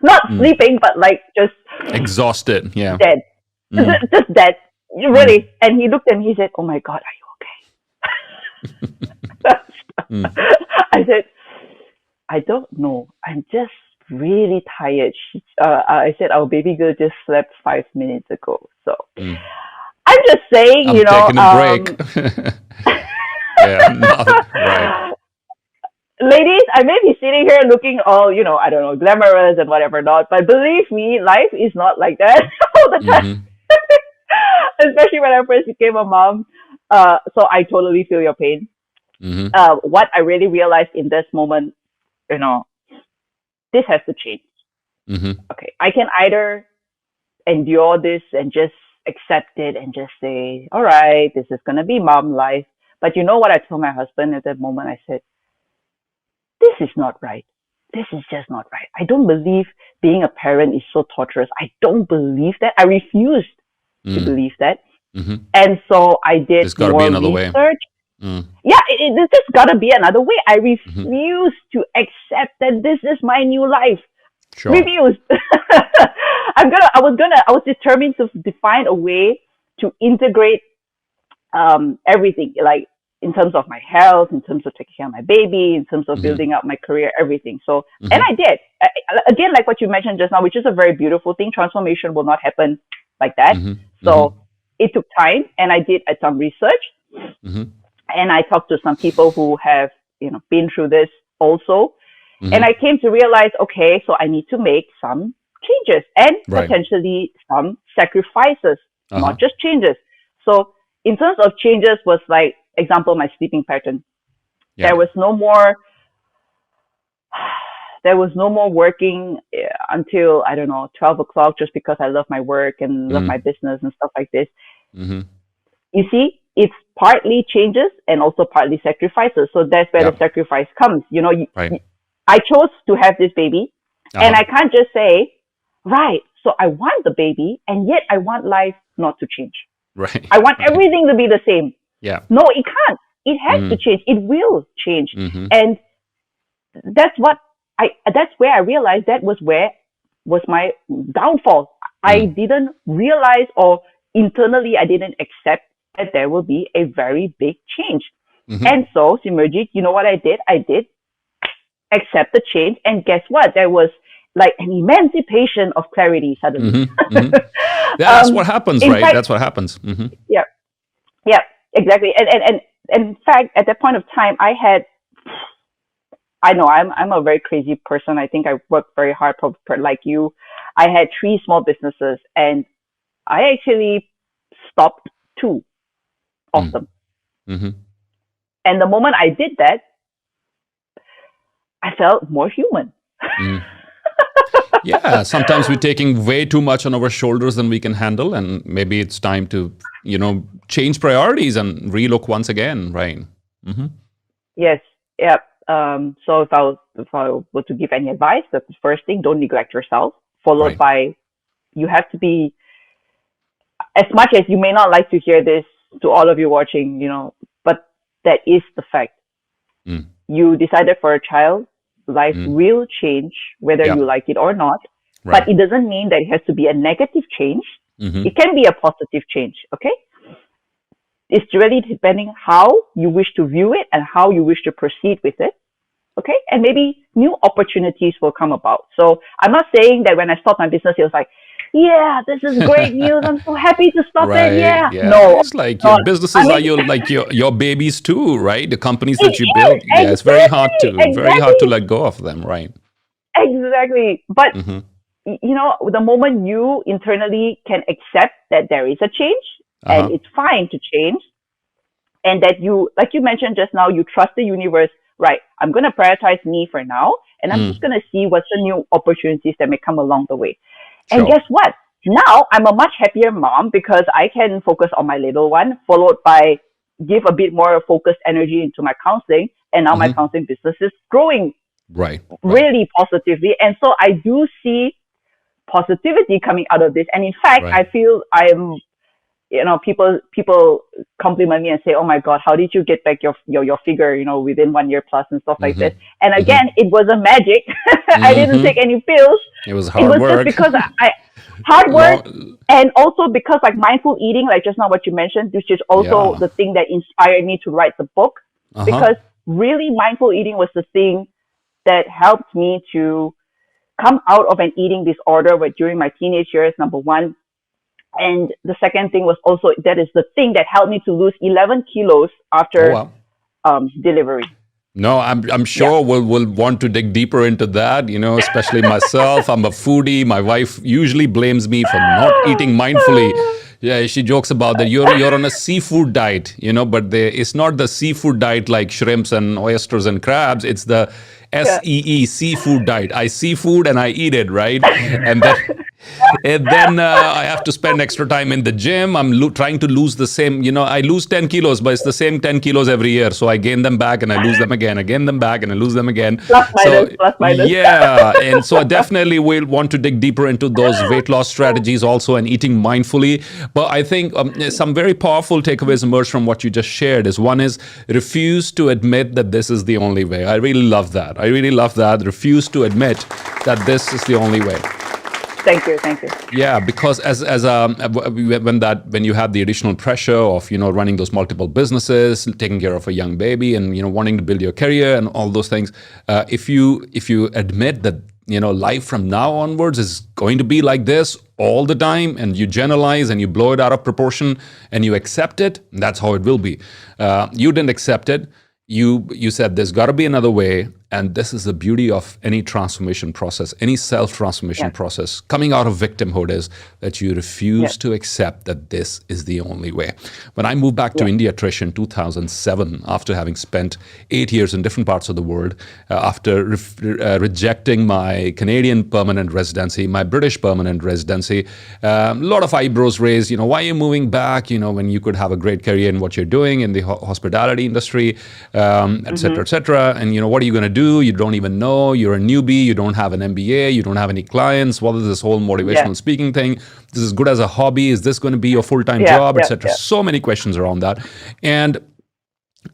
Not Mm. sleeping, but like just Exhausted. Yeah. dead. Mm. Just dead. Mm. Really. And he looked at me, he said, oh my God, are you okay? Mm. I said, I don't know. I'm just really tired. I said, our baby girl just slept 5 minutes ago. So Mm. I'm just saying, I'm taking a break. Yeah. Right. ladies, I may be sitting here looking all, I don't know, glamorous and whatever not, but believe me, life is not like that all the time. Mm-hmm. Especially when I first became a mom. So I totally feel your pain. Mm-hmm. What I really realized in this moment, you know, this has to change. Mm-hmm. Okay, I can either endure this and just accept it and just say, all right, this is gonna be mom life. But you know what I told my husband at that moment? I said, this is not right. This is just not right. I don't believe being a parent is so torturous. I don't believe that. I refused to Mm. believe that. Mm-hmm. And so I did There's got to be more another way. research. Mm. Yeah, there's just gotta be another way. I Mm-hmm. refuse to accept that this is my new life. Sure. Refused. I was determined to define a way to integrate everything, like in terms of my health, in terms of taking care of my baby, in terms of Mm-hmm. building up my career, everything. So, Mm-hmm. and I did. Again, like what you mentioned just now, which is a very beautiful thing. Transformation will not happen like that. Mm-hmm. So it took time, and I did some research, Mm-hmm. and I talked to some people who have, been through this also. Mm-hmm. And I came to realize, okay, so I need to make some changes and Right. potentially some sacrifices, Uh-huh. not just changes. So in terms of changes was like, example, my sleeping pattern. Yeah. There was no more working until, I don't know, 12 o'clock just because I love my work and love my business and stuff like this. Mm-hmm. You see, it's partly changes and also partly sacrifices. So that's where Yeah. the sacrifice comes. Right. I chose to have this baby, and Uh-huh. I can't just say, right, so I want the baby, and yet I want life not to change. Right. I want Right. everything to be the same. Yeah. No, it can't. It has to change. It will change. Mm-hmm. And that's where I realized that was my downfall. I didn't realize, or internally I didn't accept that there will be a very big change. Mm-hmm. And so, Simerjeet, you know what I did? I did accept the change, and guess what? There was like an emancipation of clarity suddenly. Mm-hmm. Mm-hmm. Yeah, that's what happens, in right? fact- That's what happens. Mm-hmm. Yeah, exactly. And in fact, at that point of time, I know I'm a very crazy person. I think I worked very hard, like you. I had 3 small businesses, and I actually stopped 2 of them. Mm-hmm. And the moment I did that, I felt more human. Yeah, sometimes we're taking way too much on our shoulders than we can handle, and maybe it's time to, change priorities and relook once again, right? Mm-hmm. Yes. Yeah. So if I were to give any advice, that's the first thing: don't neglect yourself. Followed by, you have to be, as much as you may not like to hear this, to all of you watching, but that is the fact. You decided for a child, life will change whether you like it or not. Right. But it doesn't mean that it has to be a negative change. It can be a positive change, okay? It's really depending how you wish to view it and how you wish to proceed with it, okay? And maybe new opportunities will come about. So I'm not saying that when I start my business, it was like, yeah, this is great news. I'm so happy to start it. Right. Yeah. Yeah. No, It's like your not. I businesses are mean, your babies too, right? The companies it that you build. is Yeah, it's very hard to exactly, let go of them, right? exactly. But Mm-hmm. the moment you internally can accept that there is a change and Uh-huh. it's fine to change, and that you, like you mentioned just now, you trust the universe, right? I'm going to prioritize me for now, and I'm just Mm. going to see what's the new opportunities that may come along the way. And Sure. guess what? Now I'm a much happier mom because I can focus on my little one, followed by give a bit more focused energy into my counseling. And now my Mm-hmm. counseling business is growing Right. Right. really positively. And so I do see positivity coming out of this. And in fact, Right. I feel I'm, people compliment me and say, "Oh my God, how did you get back your figure, within 1 year plus and stuff like Mm-hmm. this?" And Mm-hmm. again, it wasn't magic. I didn't take Mm-hmm. any pills. It was It hard was just work. because I hard work, Long. and also because like mindful eating, like just now what you mentioned, which is also Yeah. the thing that inspired me to write the book. Uh-huh. Because really, mindful eating was the thing that helped me to come out of an eating disorder during my teenage years, number one. And the second thing was also that is the thing that helped me to lose 11 kilos Oh after wow. delivery. No, I'm Yeah. sure we'll want to dig deeper into that, especially myself. I'm a foodie. My wife usually blames me for not eating mindfully. Yeah, she jokes about that you're on a seafood diet, but it's not the seafood diet like shrimps and oysters and crabs. It's the Yeah. SEE seafood diet. I see food and I eat it, right? And then I have to spend extra time in the gym. I'm trying to lose the same, I lose 10 kilos, but it's the same 10 kilos every year. So I gain them back and I lose them again. I gain them back and I lose them again. Plus minus, So, plus minus. yeah. And so I definitely will want to dig deeper into those weight loss strategies also and eating mindfully. But I think some very powerful takeaways emerge from what you just shared is one is refuse to admit that this is the only way. I really love that. I really love that. Refuse to admit that this is the only way. Thank you, thank you. Yeah, because when you have the additional pressure of running those multiple businesses, taking care of a young baby, and wanting to build your career and all those things, if you admit that life from now onwards is going to be like this all the time, and you generalize and you blow it out of proportion and you accept it, that's how it will be. You didn't accept it. You said there's got to be another way, and this is the beauty of any transformation process, any self-transformation Yeah, process coming out of victimhood is that you refuse yeah, to accept that this is the only way. When I moved back to yeah, India, Trish, in 2007, after having spent 8 years in different parts of the world, after rejecting my Canadian permanent residency, my British permanent residency, a lot of eyebrows raised, why are you moving back, when you could have a great career in what you're doing in the hospitality industry, et cetera, mm-hmm. et cetera. And, what are you going to do? You don't even know. You're a newbie. You don't have an MBA. You don't have any clients. What is this whole Yeah, motivational speaking thing? This is good as a hobby. Is this going to be your full-time yeah, job, et yeah, cetera? yeah. So many questions around that. And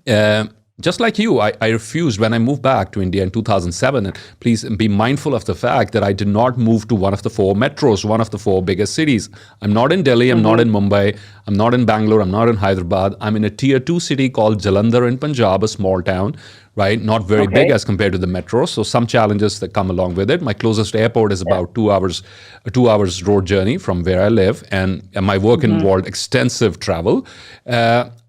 uh, just like you, I refused when I moved back to India in 2007. And please be mindful of the fact that I did not move to one of the four metros, one of the four biggest cities. I'm not in Delhi. I'm not Mm-hmm. in Mumbai. I'm not in Bangalore. I'm not in Hyderabad. I'm in a tier 2 city called Jalandhar in Punjab, a small town, right? Not very big Okay. as compared to the metro. So some challenges that come along with it. My closest airport is about 2 hours, a 2 hours road journey from where I live. And my work Mm-hmm. involved extensive travel.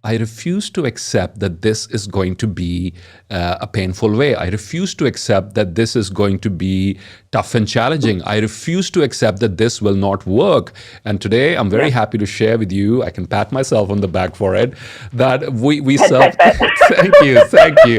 I refuse to accept that this is going to be a painful way. I refuse to accept that this is going to be tough and challenging. I refuse to accept that this will not work. And today, I'm very Yeah. happy to share with you, I can pat myself on the back for it, that we Pet, serve, pet, pet. thank you, thank you.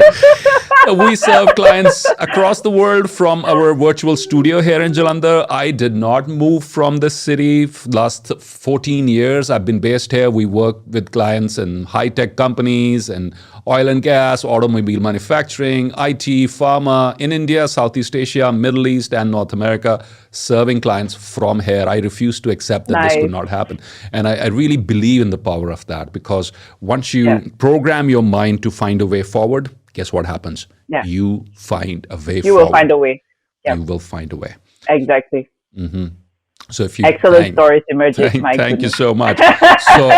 We serve clients across the world from our virtual studio here in Jalandhar. I did not move from the city last 14 years. I've been based here. We work with clients in high-tech companies and oil and gas, automobile manufacturing, IT, pharma in India, Southeast Asia, Middle East, and North America, serving clients from here. I refuse to accept that this could Nice. not happen. And I really believe in the power of that, because once Yeah, you program your mind to find a way forward, guess what happens? yeah. You find a way You will find forward. a way. Yeah, You will find a way. exactly. So if you Excellent story, Simerjeet. My thank you goodness. so much. So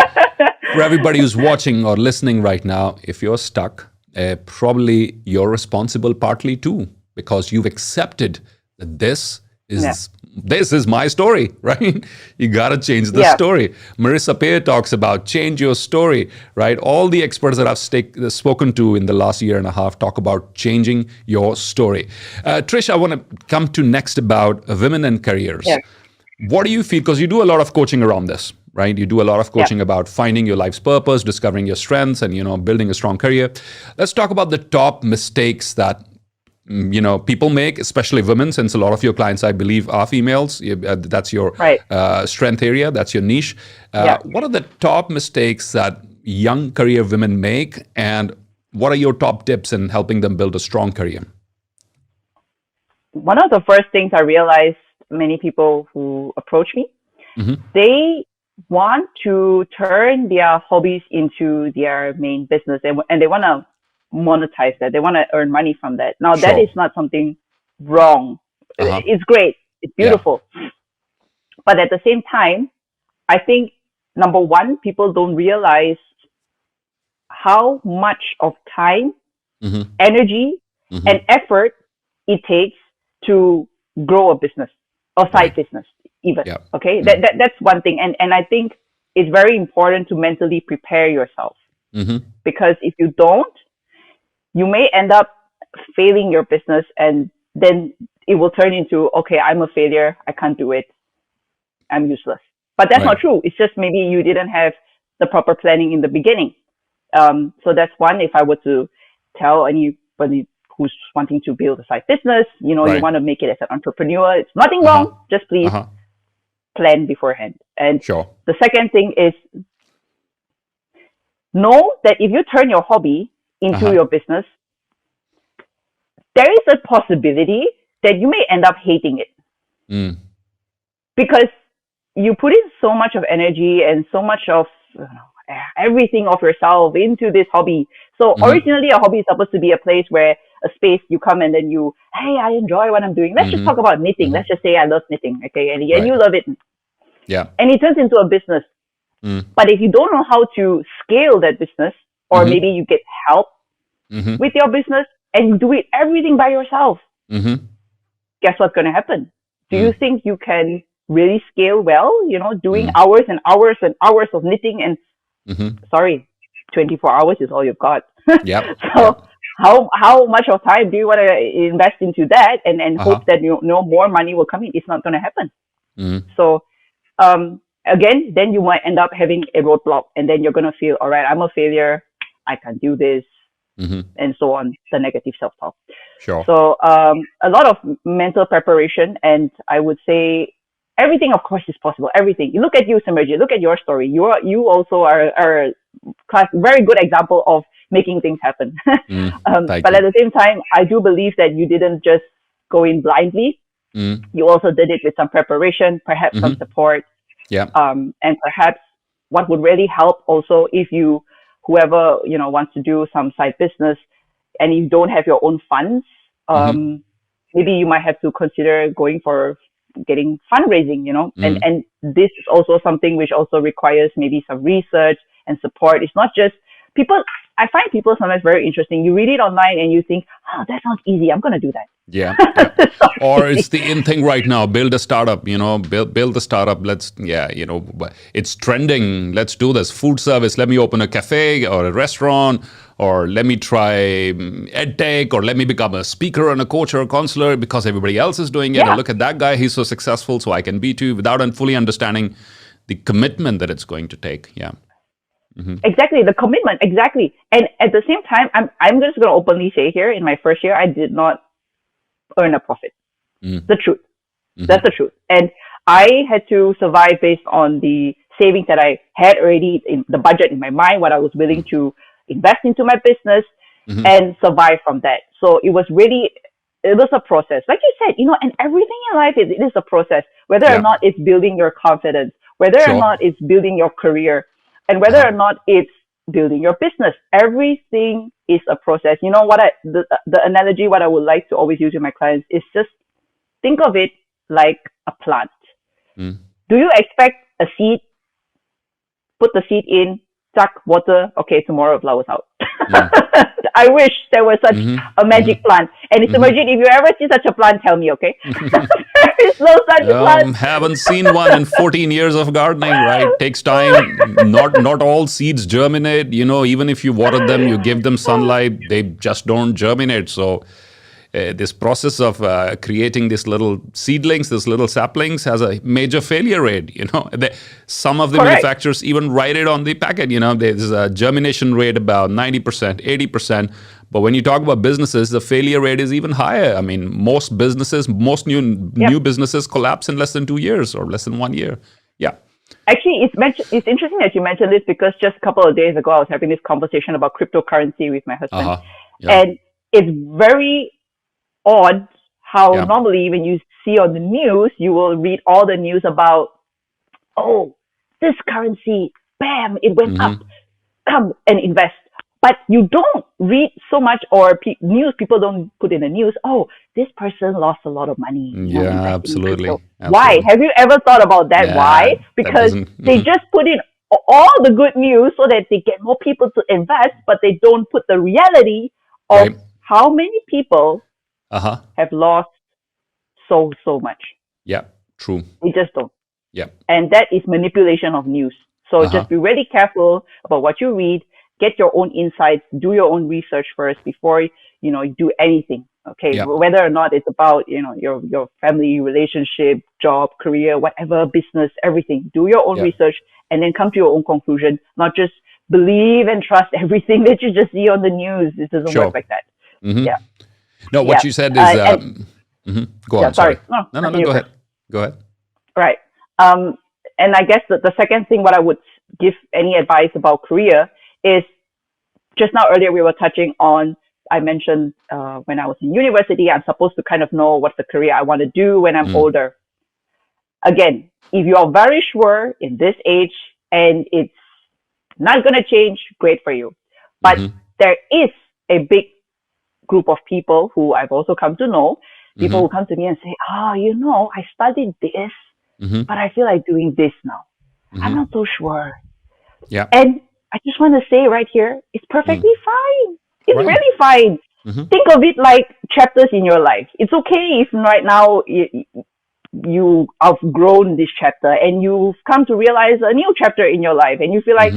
for everybody who's watching or listening right now, if you're stuck, probably you're responsible partly too, because you've accepted that Yeah. this is my story, right? You got to change the Yeah. story. Marissa Peer talks about change your story, right? All the experts that I've spoken to in the last year and a half talk about changing your story. Trish, I want to come to next about women and careers. Yeah. What do you feel? Because you do a lot of coaching around this, right? You do a lot of coaching Yeah. about finding your life's purpose, discovering your strengths, and building a strong career. Let's talk about the top mistakes that people make, especially women, since a lot of your clients, I believe, are females. That's your Right. strength area. That's your niche. Yeah. What are the top mistakes that young career women make, and what are your top tips in helping them build a strong career? One of the first things I realized, many people who approach me, they want to turn their hobbies into their main business, and they want to monetize that. They want to earn money from that. Now, that Sure. is not something wrong. Uh-huh. It's great. It's beautiful. But at the same time, I think, number one, people don't realize how much of time, energy, and effort it takes to grow a business or side business even. Yeah. Okay. That's one thing. And I think it's very important to mentally prepare yourself, because if you don't, you may end up failing your business, and then it will turn into, okay, I'm a failure. I can't do it. I'm useless. But that's not true. It's just maybe you didn't have the proper planning in the beginning. So that's one. If I were to tell anybody who's wanting to build a side business, you want to make it as an entrepreneur, it's nothing wrong. Just please plan beforehand. And the second thing is, know that if you turn your hobby into your business, there is a possibility that you may end up hating it. Because you put in so much of energy and so much of everything of yourself into this hobby. So originally a hobby is supposed to be a place where a space you come and then hey, I enjoy what I'm doing. Let's just talk about knitting. Let's just say I love knitting. Okay. And you love it. Yeah. And it turns into a business. But if you don't know how to scale that business, or maybe you get help with your business and you do it everything by yourself, guess what's going to happen? Do you think you can really scale well, doing hours and hours and hours of knitting and, 24 hours is all you've got. So how much of time do you want to invest into that and hope that, more money will come in? It's not going to happen. So, again, then you might end up having a roadblock, and then you're going to feel, all right, I'm a failure. I can't do this. And so on, the negative self-talk. So a lot of mental preparation, and I would say everything, of course, is possible. Everything. You look at you, Simerjeet. Look at your story. You also are a very good example of making things happen. But at the same time, I do believe that you didn't just go in blindly. You also did it with some preparation, perhaps some support. And perhaps what would really help also, if whoever wants to do some side business and you don't have your own funds, maybe you might have to consider going for getting fundraising, and this is also something which also requires maybe some research and support. It's not just people. I find people sometimes very interesting. You read it online and you think, oh, that sounds easy. I'm going to do that. Yeah. Or it's the in thing right now. Build a startup, build the startup. It's trending. Let's do this. Food service. Let me open a cafe or a restaurant, or let me try EdTech, or let me become a speaker and a coach or a counselor because everybody else is doing it. Or look at that guy. He's so successful, so I can be too, without fully understanding the commitment that it's going to take. Yeah. Exactly, the commitment, exactly. And at the same time, I'm just going to openly say here, in my first year, I did not earn a profit. The truth. That's the truth. And I had to survive based on the savings that I had already in the budget in my mind, what I was willing to invest into my business, and survive from that. So it was a process. Like you said, and everything in life, it is a process, whether or not it's building your confidence, whether or not it's building your career, and whether or not it's building your business. Everything is a process. The analogy, what I would like to always use with my clients is just think of it like a plant. Mm. Do you expect a seed, put the seed in, suck water, okay, tomorrow flowers out? Mm. I wish there was such Mm-hmm. a magic plant. And it's Mm-hmm. Simerjeet, if you ever see such a plant, tell me, okay? There is no such plant. Haven't seen one in 14 years of gardening, right? Takes time. Not all seeds germinate. Even if you water them, you give them sunlight, they just don't germinate. So this process of creating these little seedlings, these little saplings, has a major failure rate. Some of the Correct. manufacturers even write it on the packet. There's a germination rate about 90%, 80%. But when you talk about businesses, the failure rate is even higher. I mean, most businesses, most new businesses collapse in less than 2 years or less than 1 year. Yeah. Actually, it's interesting that you mentioned this, because just a couple of days ago, I was having this conversation about cryptocurrency with my husband. Uh-huh. Yeah. And it's very odd how Yeah. normally when you see on the news, you will read all the news about, oh, this currency, bam, it went up, come and invest. But you don't read so much, or news, people don't put in the news, oh, this person lost a lot of money. Yeah, absolutely. Why? Have you ever thought about that? Yeah, Why? that Because doesn't- they just put in all the good news so that they get more people to invest, but they don't put the reality of Right. how many people Uh-huh. have lost so much. Yeah, true. We just don't. Yeah. And that is manipulation of news. So just be really careful about what you read. Get your own insights. Do your own research first before you do anything. Okay, Yeah. whether or not it's about your family, relationship, job, career, whatever, business, everything. Do your own Yeah. research and then come to your own conclusion. Not just believe and trust everything that you just see on the news. It doesn't Sure. work like that. Mhm. Yeah. No, what Yeah. you said is, go on. Yeah, sorry. No, No, go you ahead. Go ahead. Right. And I guess the second thing, what I would give any advice about career is, just now earlier we were touching on, I mentioned when I was in university, I'm supposed to kind of know what's the career I want to do when I'm older. Again, if you are very sure in this age and it's not going to change, great for you. But there is a big group of people who I've also come to know, people who come to me and say, I studied this, but I feel like doing this now. I'm not so sure. Yeah. And I just want to say right here, it's perfectly fine. It's Right. really fine. Think of it like chapters in your life. It's okay if right now you outgrown this chapter and you've come to realize a new chapter in your life and you feel like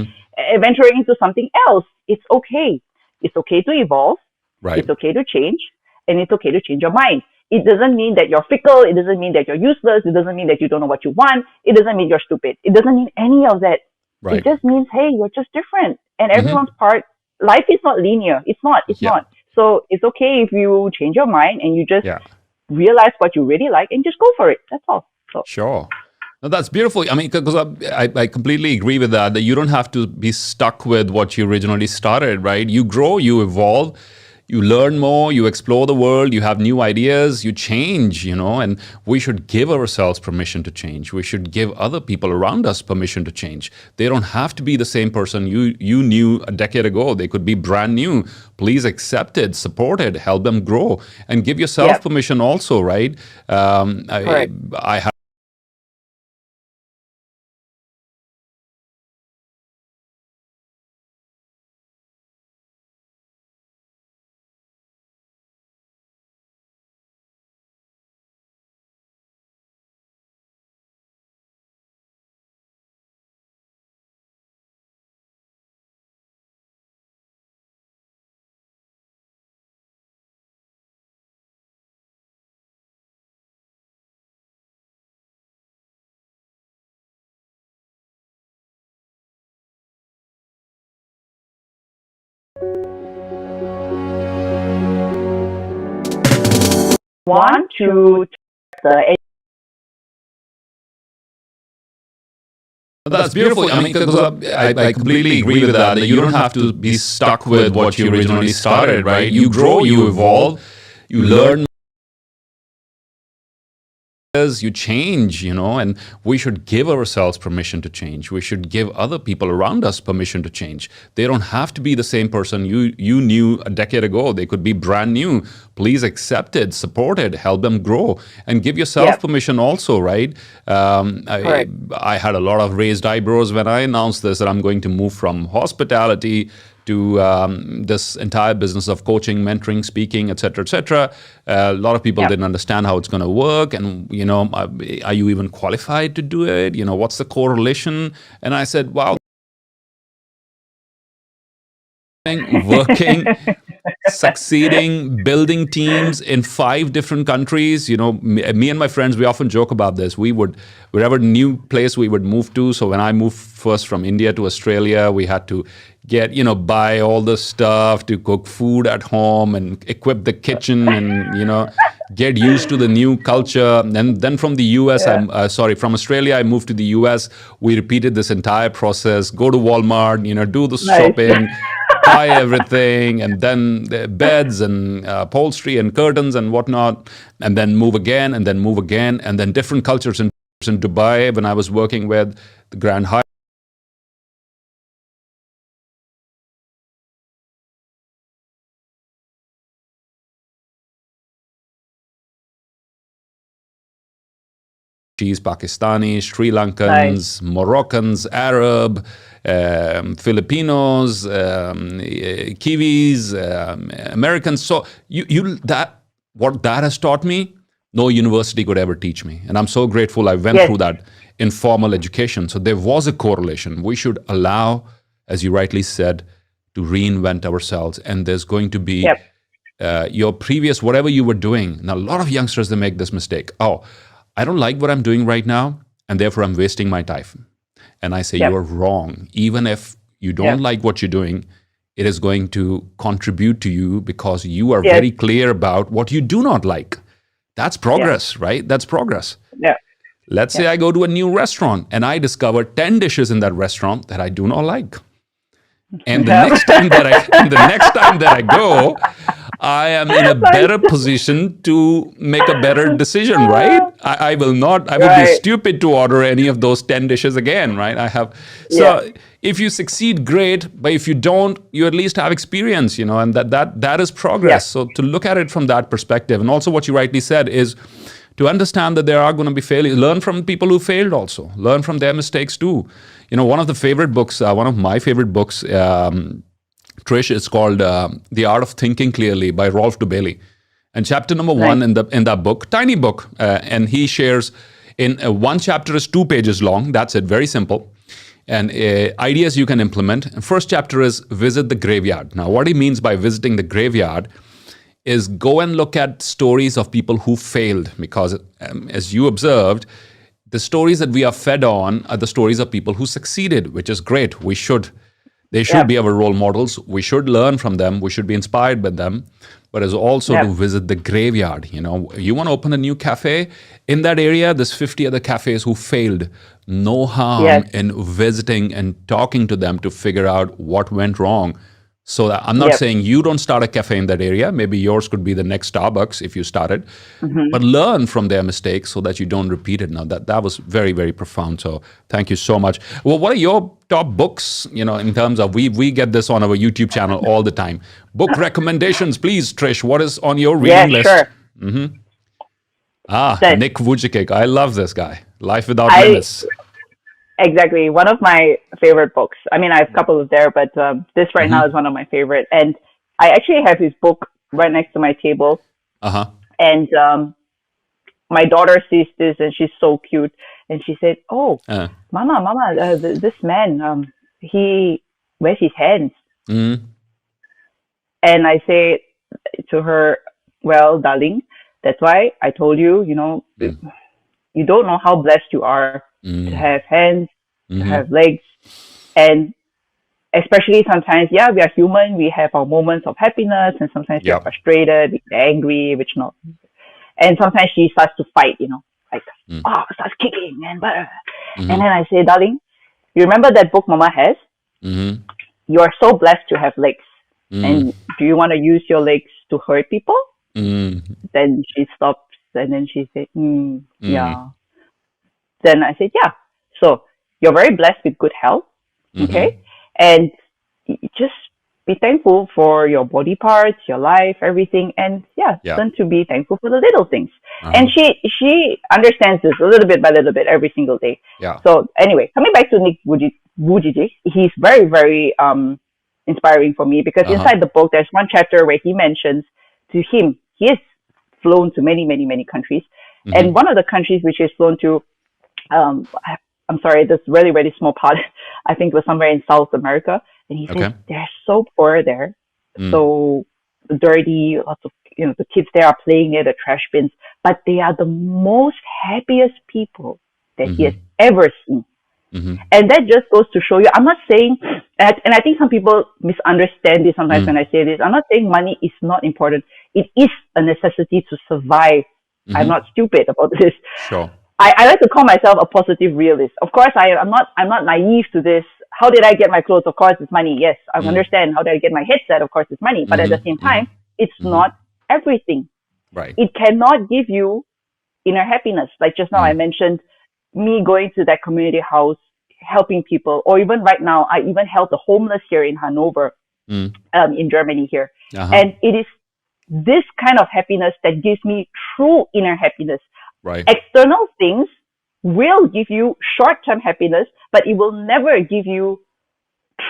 venturing into something else. It's okay. It's okay to evolve. Right. It's okay to change, and it's okay to change your mind. It doesn't mean that you're fickle. It doesn't mean that you're useless. It doesn't mean that you don't know what you want. It doesn't mean you're stupid. It doesn't mean any of that. Right. It just means, hey, you're just different. And everyone's part, life is not linear. It's not. So it's okay if you change your mind and you just realize what you really like and just go for it. That's all. So. Sure. No, that's beautiful. I mean, because I completely agree with that you don't have to be stuck with what you originally started, right? You grow, you evolve, you learn more, you explore the world, you have new ideas, you change, and we should give ourselves permission to change. We should give other people around us permission to change. They don't have to be the same person you knew a decade ago. They could be brand new. Please accept it, support it, help them grow, and give yourself permission also, right? I have Want to That's beautiful. I mean, because I completely agree with that you don't have to be stuck with what you originally started, right? You grow, you evolve, you learn you change, and we should give ourselves permission to change. We should give other people around us permission to change. They don't have to be the same person you knew a decade ago. They could be brand new. Please accept it, support it, help them grow, and give yourself permission also, right? I had a lot of raised eyebrows when I announced this, that I'm going to move from hospitality to this entire business of coaching, mentoring, speaking, etc., etc. A lot of people didn't understand how it's going to work, and are you even qualified to do it? What's the correlation? And I said, wow, working, succeeding, building teams in 5 different countries. Me and my friends, we often joke about this. We would, wherever new place we would move to. So when I moved first from India to Australia, we had to get, buy all the stuff to cook food at home and equip the kitchen and, get used to the new culture. And then from the US, from Australia, I moved to the US. We repeated this entire process, go to Walmart, do the shopping, buy everything, and then the beds and upholstery and curtains and whatnot, and then move again, and then move again, and then different cultures in Dubai when I was working with the Grand Hyatt. Pakistani, Sri Lankans, Moroccans, Arab, Filipinos, Kiwis, Americans. So what that has taught me, no university could ever teach me. And I'm so grateful I went through that informal education. So there was a correlation. We should allow, as you rightly said, to reinvent ourselves. And there's going to be your previous, whatever you were doing. Now, a lot of youngsters, they make this mistake. Oh, I don't like what I'm doing right now, and therefore I'm wasting my time. And I say, you're wrong. Even if you don't like what you're doing, it is going to contribute to you because you are very clear about what you do not like. That's progress, right? That's progress. Yeah. Let's say I go to a new restaurant and I discover 10 dishes in that restaurant that I do not like. And the next time that I go, I am in a better position to make a better decision, right? I will be stupid to order any of those 10 dishes again, right? If you succeed, great. But if you don't, you at least have experience, and that is progress. So to look at it from that perspective, and also what you rightly said is to understand that there are going to be failures. Learn from people who failed also. Learn from their mistakes too. One of my favorite books, Trish, is called The Art of Thinking Clearly by Rolf Dubeli. And chapter number 1 in that book, tiny book, and he shares in one chapter is 2 pages long. That's it, very simple. And ideas you can implement. And first chapter is visit the graveyard. Now, what he means by visiting the graveyard is go and look at stories of people who failed, because as you observed, the stories that we are fed on are the stories of people who succeeded, which is great. They should be our role models. We should learn from them. We should be inspired by them. But it's also to visit the graveyard. You want to open a new cafe in that area. There's 50 other cafes who failed. No harm in visiting and talking to them to figure out what went wrong. So I'm not saying you don't start a cafe in that area. Maybe yours could be the next Starbucks if you started. But learn from their mistakes so that you don't repeat it. Now, that was very, very profound. So thank you so much. Well, what are your top books, in terms of, we get this on our YouTube channel all the time. Book recommendations, please, Trish. What is on your reading list? Sure. Nick Vujicic. I love this guy. Life Without Limits. Exactly. One of my favorite books. I mean, I have a couple of there, but this right now is one of my favorite. And I actually have his book right next to my table. And my daughter sees this and she's so cute. And she said, oh, Mama, this man, he wears his hands. And I say to her, well, darling, that's why I told you, you don't know how blessed you are to have hands, to have legs. And especially sometimes, we are human. We have our moments of happiness, and sometimes we're frustrated, we're angry, which not. And sometimes she starts to fight, starts kicking and blah. And then I say, darling, you remember that book Mama has? You are so blessed to have legs. And do you want to use your legs to hurt people? Then she stops And then she said, yeah. Then I said, yeah. So you're very blessed with good health. Okay. And just be thankful for your body parts, your life, everything. And yeah, learn to be thankful for the little things. And she understands this a little bit by little bit every single day. Yeah. So anyway, coming back to Nick Vujicic, he's very, very inspiring for me because inside the book, there's one chapter where he mentions to him, he has flown to many, many, many countries. And one of the countries which he's flown to, I'm sorry, this really, really small part, I think it was somewhere in South America. And he said, they're so poor there, so dirty, lots of, the kids there are playing near the trash bins, but they are the most happiest people that he has ever seen. And that just goes to show you, I'm not saying, and I think some people misunderstand this sometimes when I say this, I'm not saying money is not important. It is a necessity to survive. I'm not stupid about this. Sure. I like to call myself a positive realist. Of course, I'm not naive to this. How did I get my clothes? Of course, it's money. Yes, I understand. How did I get my headset? Of course, it's money. But at the same time, it's not everything. Right. It cannot give you inner happiness. Like just now, I mentioned me going to that community house, helping people, or even right now, I even help the homeless here in Hanover, in Germany here. And it is this kind of happiness that gives me true inner happiness. Right. External things will give you short-term happiness, but it will never give you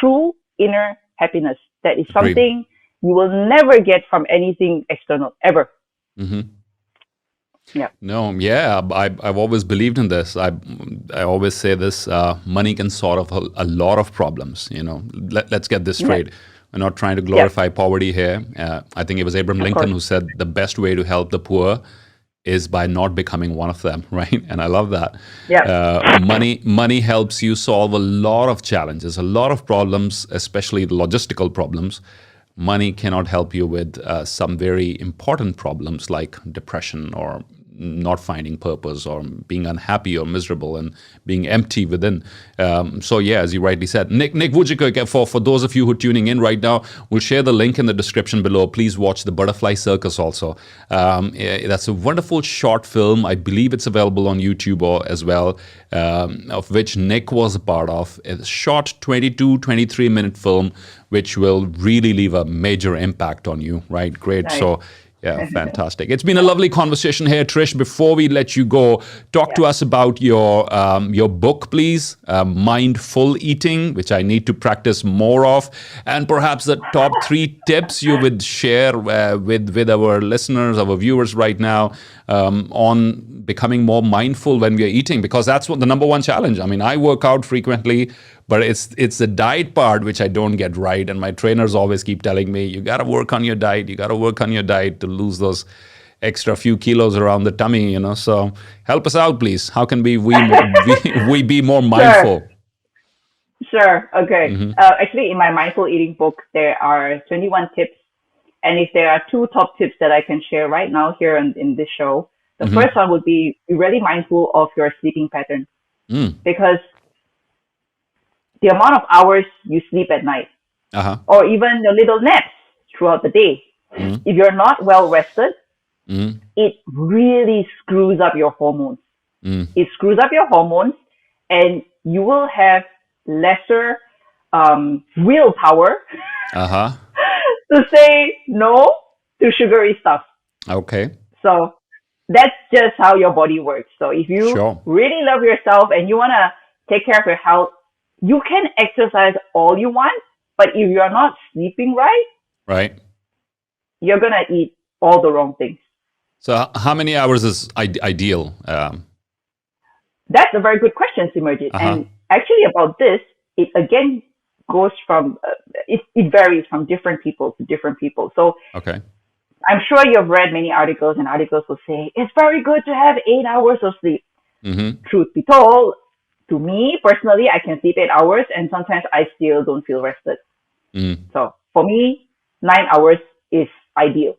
true inner happiness. That is something you will never get from anything external, ever. Yeah. No, yeah, I've always believed in this. I always say this, money can solve a lot of problems, Let's get this straight. We're not trying to glorify poverty here. I think it was Abraham Lincoln who said the best way to help the poor is by not becoming one of them, right? And I love that. Yeah. Money helps you solve a lot of challenges, a lot of problems, especially the logistical problems. Money cannot help you with some very important problems like depression or not finding purpose or being unhappy or miserable and being empty within. So yeah, as you rightly said, Nick Vujicic, for those of you who are tuning in right now, we'll share the link in the description below. Please watch The Butterfly Circus also. That's a wonderful short film. I believe it's available on YouTube as well, of which Nick was a part of. It's a short 22, 23-minute film, which will really leave a major impact on you, right? Great. Nice. So yeah, fantastic. It's been a lovely conversation here, Trish. Before we let you go, talk to us about your book, please. Mindful Eating, which I need to practice more of, and perhaps the top 3 tips you would share with our listeners, our viewers right now, on becoming more mindful when we are eating, because that's what the number one challenge. I mean, I work out frequently, but it's the diet part which I don't get right. And my trainers always keep telling me, you got to work on your diet. You got to work on your diet to lose those extra few kilos around the tummy, So help us out, please. How can we be more mindful? Sure. Okay. Actually, in my mindful eating book, there are 21 tips. And if there are 2 top tips that I can share right now here in this show, the first one would be really mindful of your sleeping pattern. Because the amount of hours you sleep at night, or even the little naps throughout the day, if you're not well rested, it really screws up your hormones. It screws up your hormones, and you will have lesser willpower to say no to sugary stuff. Okay. So that's just how your body works. So if you really love yourself and you want to take care of your health, you can exercise all you want, but if you're not sleeping right, you're going to eat all the wrong things. So how many hours is ideal? That's a very good question, Simerjeet. And actually about this, it again goes from, it varies from different people to different people. So I'm sure you've read many articles, and articles will say, it's very good to have 8 hours of sleep. Truth be told, to me personally, I can sleep 8 hours and sometimes I still don't feel rested. So for me, 9 hours is ideal.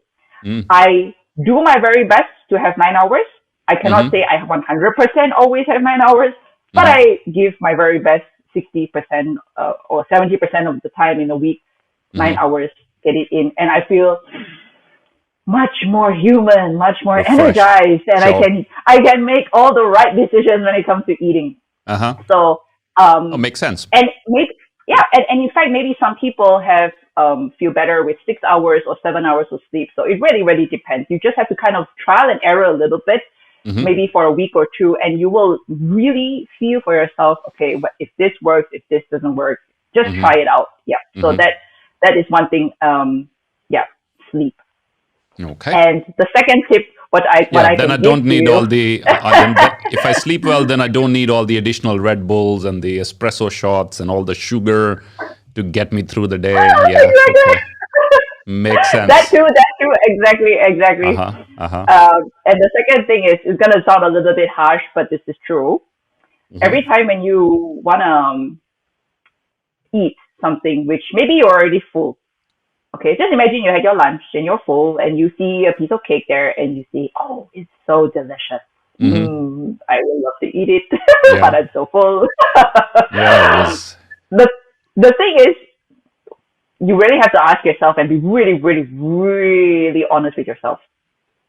I do my very best to have 9 hours. I cannot say I 100% always have 9 hours, but I give my very best 60% or 70% of the time in a week, 9 hours, get it in. And I feel much more human, much more Refreshed. energized, and Sure. I can make all the right decisions when it comes to eating. Uh-huh. So Oh, makes sense. and maybe yeah, and in fact maybe some people have feel better with 6 hours or 7 hours of sleep. So it really depends. You just have to kind of trial and error a little bit, Mm-hmm. maybe for a week or two, and you will really feel for yourself, okay, but if this works, if this doesn't work, just Mm-hmm. try it out. Yeah. So Mm-hmm. that is one thing. Yeah, sleep. Okay. And the second tip, what Yeah, I then I can give don't to need you. all the if I sleep well, then I don't need all the additional Red Bulls and the espresso shots and all the sugar to get me through the day. Yeah, Exactly. okay. Makes That sense. too, exactly. Uh-huh. Uh-huh. And the second thing is, it's gonna sound a little bit harsh, but this is true. Mm-hmm. Every time when you wanna eat something, which maybe you're already full, okay, just imagine you had your lunch and you're full, and you see a piece of cake there, and you see, oh, it's so delicious. Mm-hmm. I would love to eat it, but Yeah. I'm so full. Yeah, it is. the the thing is, you really have to ask yourself and be really honest with yourself.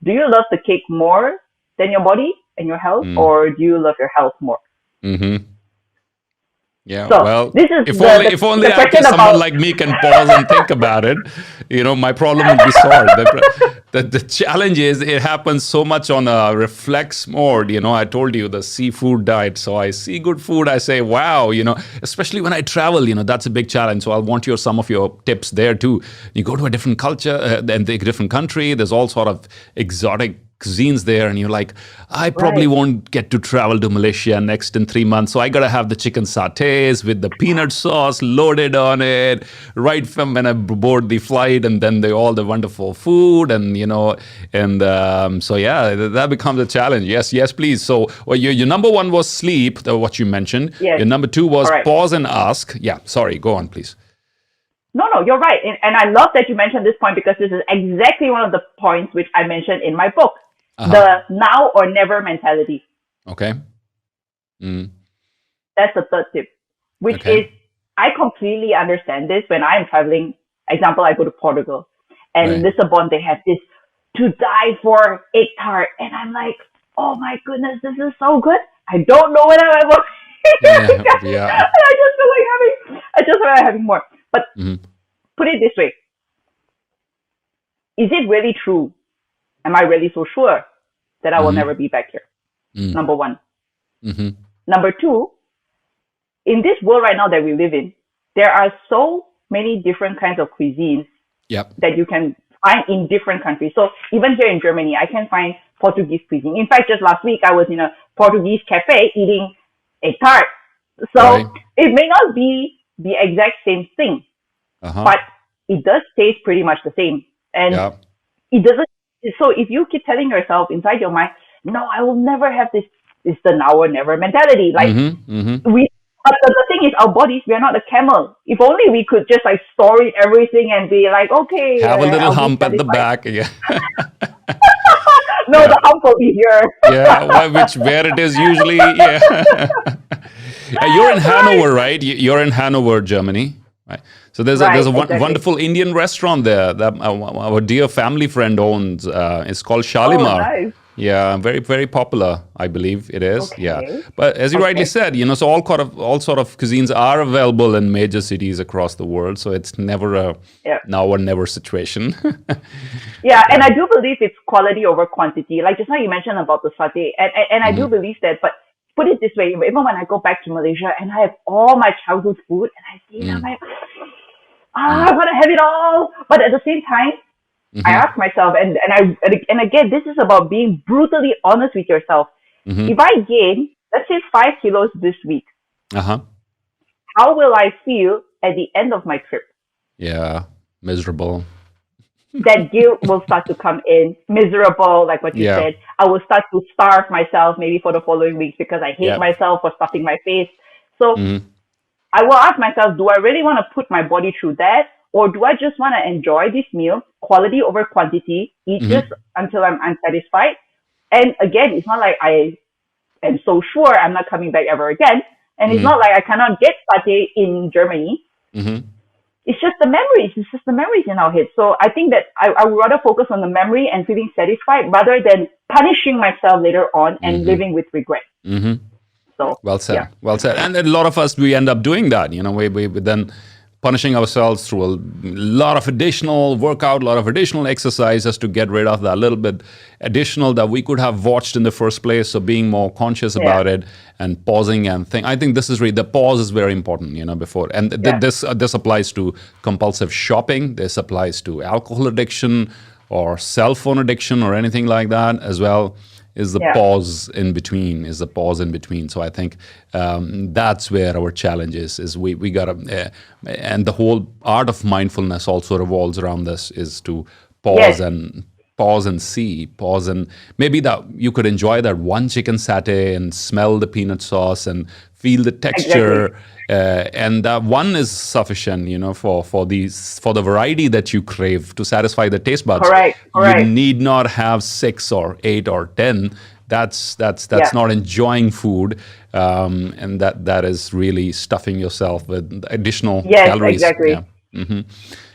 Do you love the cake more than your body and your health, Mm. or do you love your health more? Mm-hmm. Yeah, So well, this is if only if the only question someone about like me can pause and think about it, my problem would be solved. The challenge is it happens so much on a reflex mode. I told you the seafood diet. So I see good food, I say, wow. Especially when I travel, that's a big challenge. So I'll want some of your tips there too. You go to a different culture and a different country. There's all sort of exotic cuisines there, and you're like, I probably right, won't get to travel to Malaysia next in 3 months, so I gotta have the chicken satays with the peanut sauce loaded on it right from when I board the flight, and then all the wonderful food, and so yeah, that becomes a challenge. Yes, please. So your number one was sleep, what you mentioned. yes, Your number two was correct. pause and ask. Yeah, sorry, go on, please. No, you're right, and I love that you mentioned this point, because this is exactly one of the points which I mentioned in my book, Uh-huh. the now or never mentality. Okay. Mm. That's the third tip, which Okay. is, I completely understand this when I'm traveling. Example, I go to Portugal, and Right. Lisbon, they have this to die for egg tart, and I'm like, oh my goodness, this is so good. I don't know when I'm ever Yeah. Yeah. and I just feel like having more. But Mm-hmm. put it this way: is it really true? Am I really so sure that I will Mm-hmm. never be back here? Mm. Number one. Mm-hmm. Number two, in this world right now that we live in, there are so many different kinds of cuisines Yep. that you can find in different countries. So even here in Germany, I can find Portuguese cuisine. In fact, just last week, I was in a Portuguese cafe eating a tart. So Right. it may not be the exact same thing, Uh-huh. but it does taste pretty much the same. And Yeah. it doesn't. So if you keep telling yourself inside your mind, no, I will never have this. It's the now or never mentality. Like Mm-hmm. Mm-hmm. but the thing is, our bodies, we are not a camel. If only we could just like store it everything and be like, okay, Have a little I'll be hump at the satisfied. back. Yeah. No, Yeah. the hump will be here. Yeah. Where it is usually. Yeah. You're in Right. Hanover, right? You're in Hanover, Germany. Right. So there's Right, a exactly. wonderful Indian restaurant there that our dear family friend owns. It's called Oh, Shalimar. nice. Yeah, very very popular, I believe it is. Yeah, Okay. but as you rightly Okay. said, so all sort of cuisines are available in major cities across the world. So it's never a Yeah. now or never situation. Yeah, and I do believe it's quality over quantity. Like just now you mentioned about the satay, and I do Hmm. believe that. But put it this way: even when I go back to Malaysia and I have all my childhood food, and I see it, I'm Mm. like, I want to have it all. But at the same time, I Hmm. ask myself, and again, this is about being brutally honest with yourself. Hmm. If I gain, let's say, 5 kilos this week, Uh-huh. how will I feel at the end of my trip? Yeah, miserable. That guilt will start to come in, miserable, like what you Yeah. said. I will start to starve myself maybe for the following weeks because I hate Yeah. myself for stuffing my face. So Hmm. I will ask myself, do I really want to put my body through that? Or do I just want to enjoy this meal, quality over quantity, eat Hmm. just until I'm unsatisfied? And again, it's not like I am so sure I'm not coming back ever again. And it's Hmm. not like I cannot get satay in Germany. Hmm. it's just the memories. It's just the memories in our head. So I think that I would rather focus on the memory and feeling satisfied rather than punishing myself later on and living with regret. So Well said. yeah, Well said. And a lot of us, we end up doing that. We then punishing ourselves through a lot of additional workout, a lot of additional exercises to get rid of that little bit additional that we could have watched in the first place. So being more conscious about it and pausing and think. I think this is really, the pause is very important, before. And this applies to compulsive shopping. This applies to alcohol addiction or cell phone addiction or anything like that as well. Is the pause in between. So I think that's where our challenge is we got to, and the whole art of mindfulness also revolves around this, is to pause and pause and maybe that you could enjoy that one chicken satay and smell the peanut sauce and feel the texture. And that one is sufficient, for the variety that you crave to satisfy the taste buds. Correct. You need not have 6 or 8 or 10. That's not enjoying food, and that is really stuffing yourself with additional calories. Exactly. Yeah. Mm-hmm.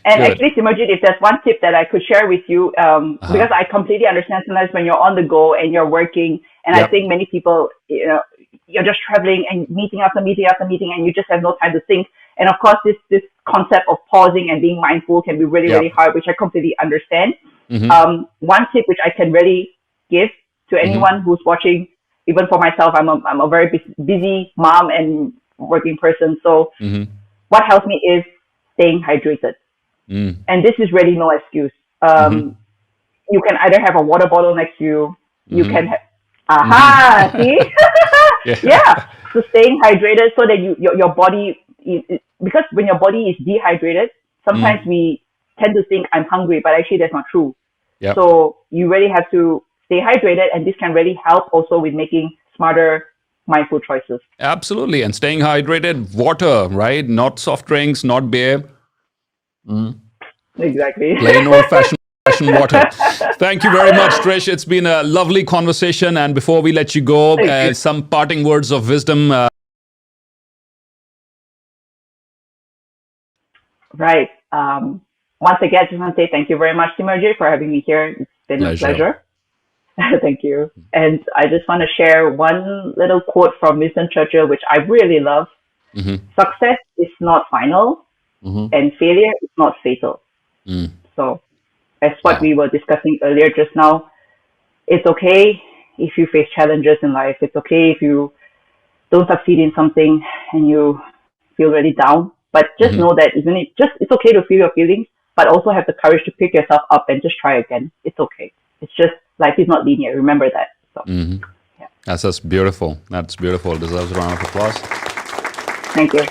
And actually, Simerjeet, if there's one tip that I could share with you, because I completely understand sometimes when you're on the go and you're working, and I think many people, you're just traveling and meeting after meeting after meeting, and you just have no time to think. And of course, this concept of pausing and being mindful can be really, really hard, which I completely understand. One tip which I can really give to anyone who's watching, even for myself, I'm a very busy mom and working person. So what helps me is staying hydrated. And this is really no excuse. You can either have a water bottle next to you. You can have, see? So staying hydrated so that your body, because when your body is dehydrated, sometimes we tend to think I'm hungry, but actually that's not true. So you really have to stay hydrated, and this can really help also with making smarter, mindful choices. Absolutely. And staying hydrated, water, right? Not soft drinks, not beer. Exactly. Plain old-fashioned water. Thank you very much, Trish. It's been a lovely conversation. And before we let you go, some parting words of wisdom. Right. Once again, I just want to say thank you very much, Simerjeet, for having me here. It's been a pleasure. Thank you. And I just want to share one little quote from Winston Churchill, which I really love. Success is not final, and failure is not fatal. So that's what we were discussing earlier just now. It's okay if you face challenges in life. It's okay if you don't succeed in something and you feel really down. But just know that it's okay to feel your feelings, but also have the courage to pick yourself up and just try again. It's okay. It's just life is not linear. Remember that. So, That's beautiful. That's beautiful. Deserves a round of applause. Thank you.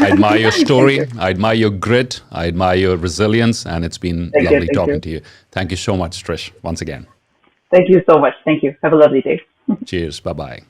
I admire your story. I admire your grit. I admire your resilience. And it's been lovely talking to you. Thank you so much, Trish, once again. Thank you so much. Thank you. Have a lovely day. Cheers. Bye-bye.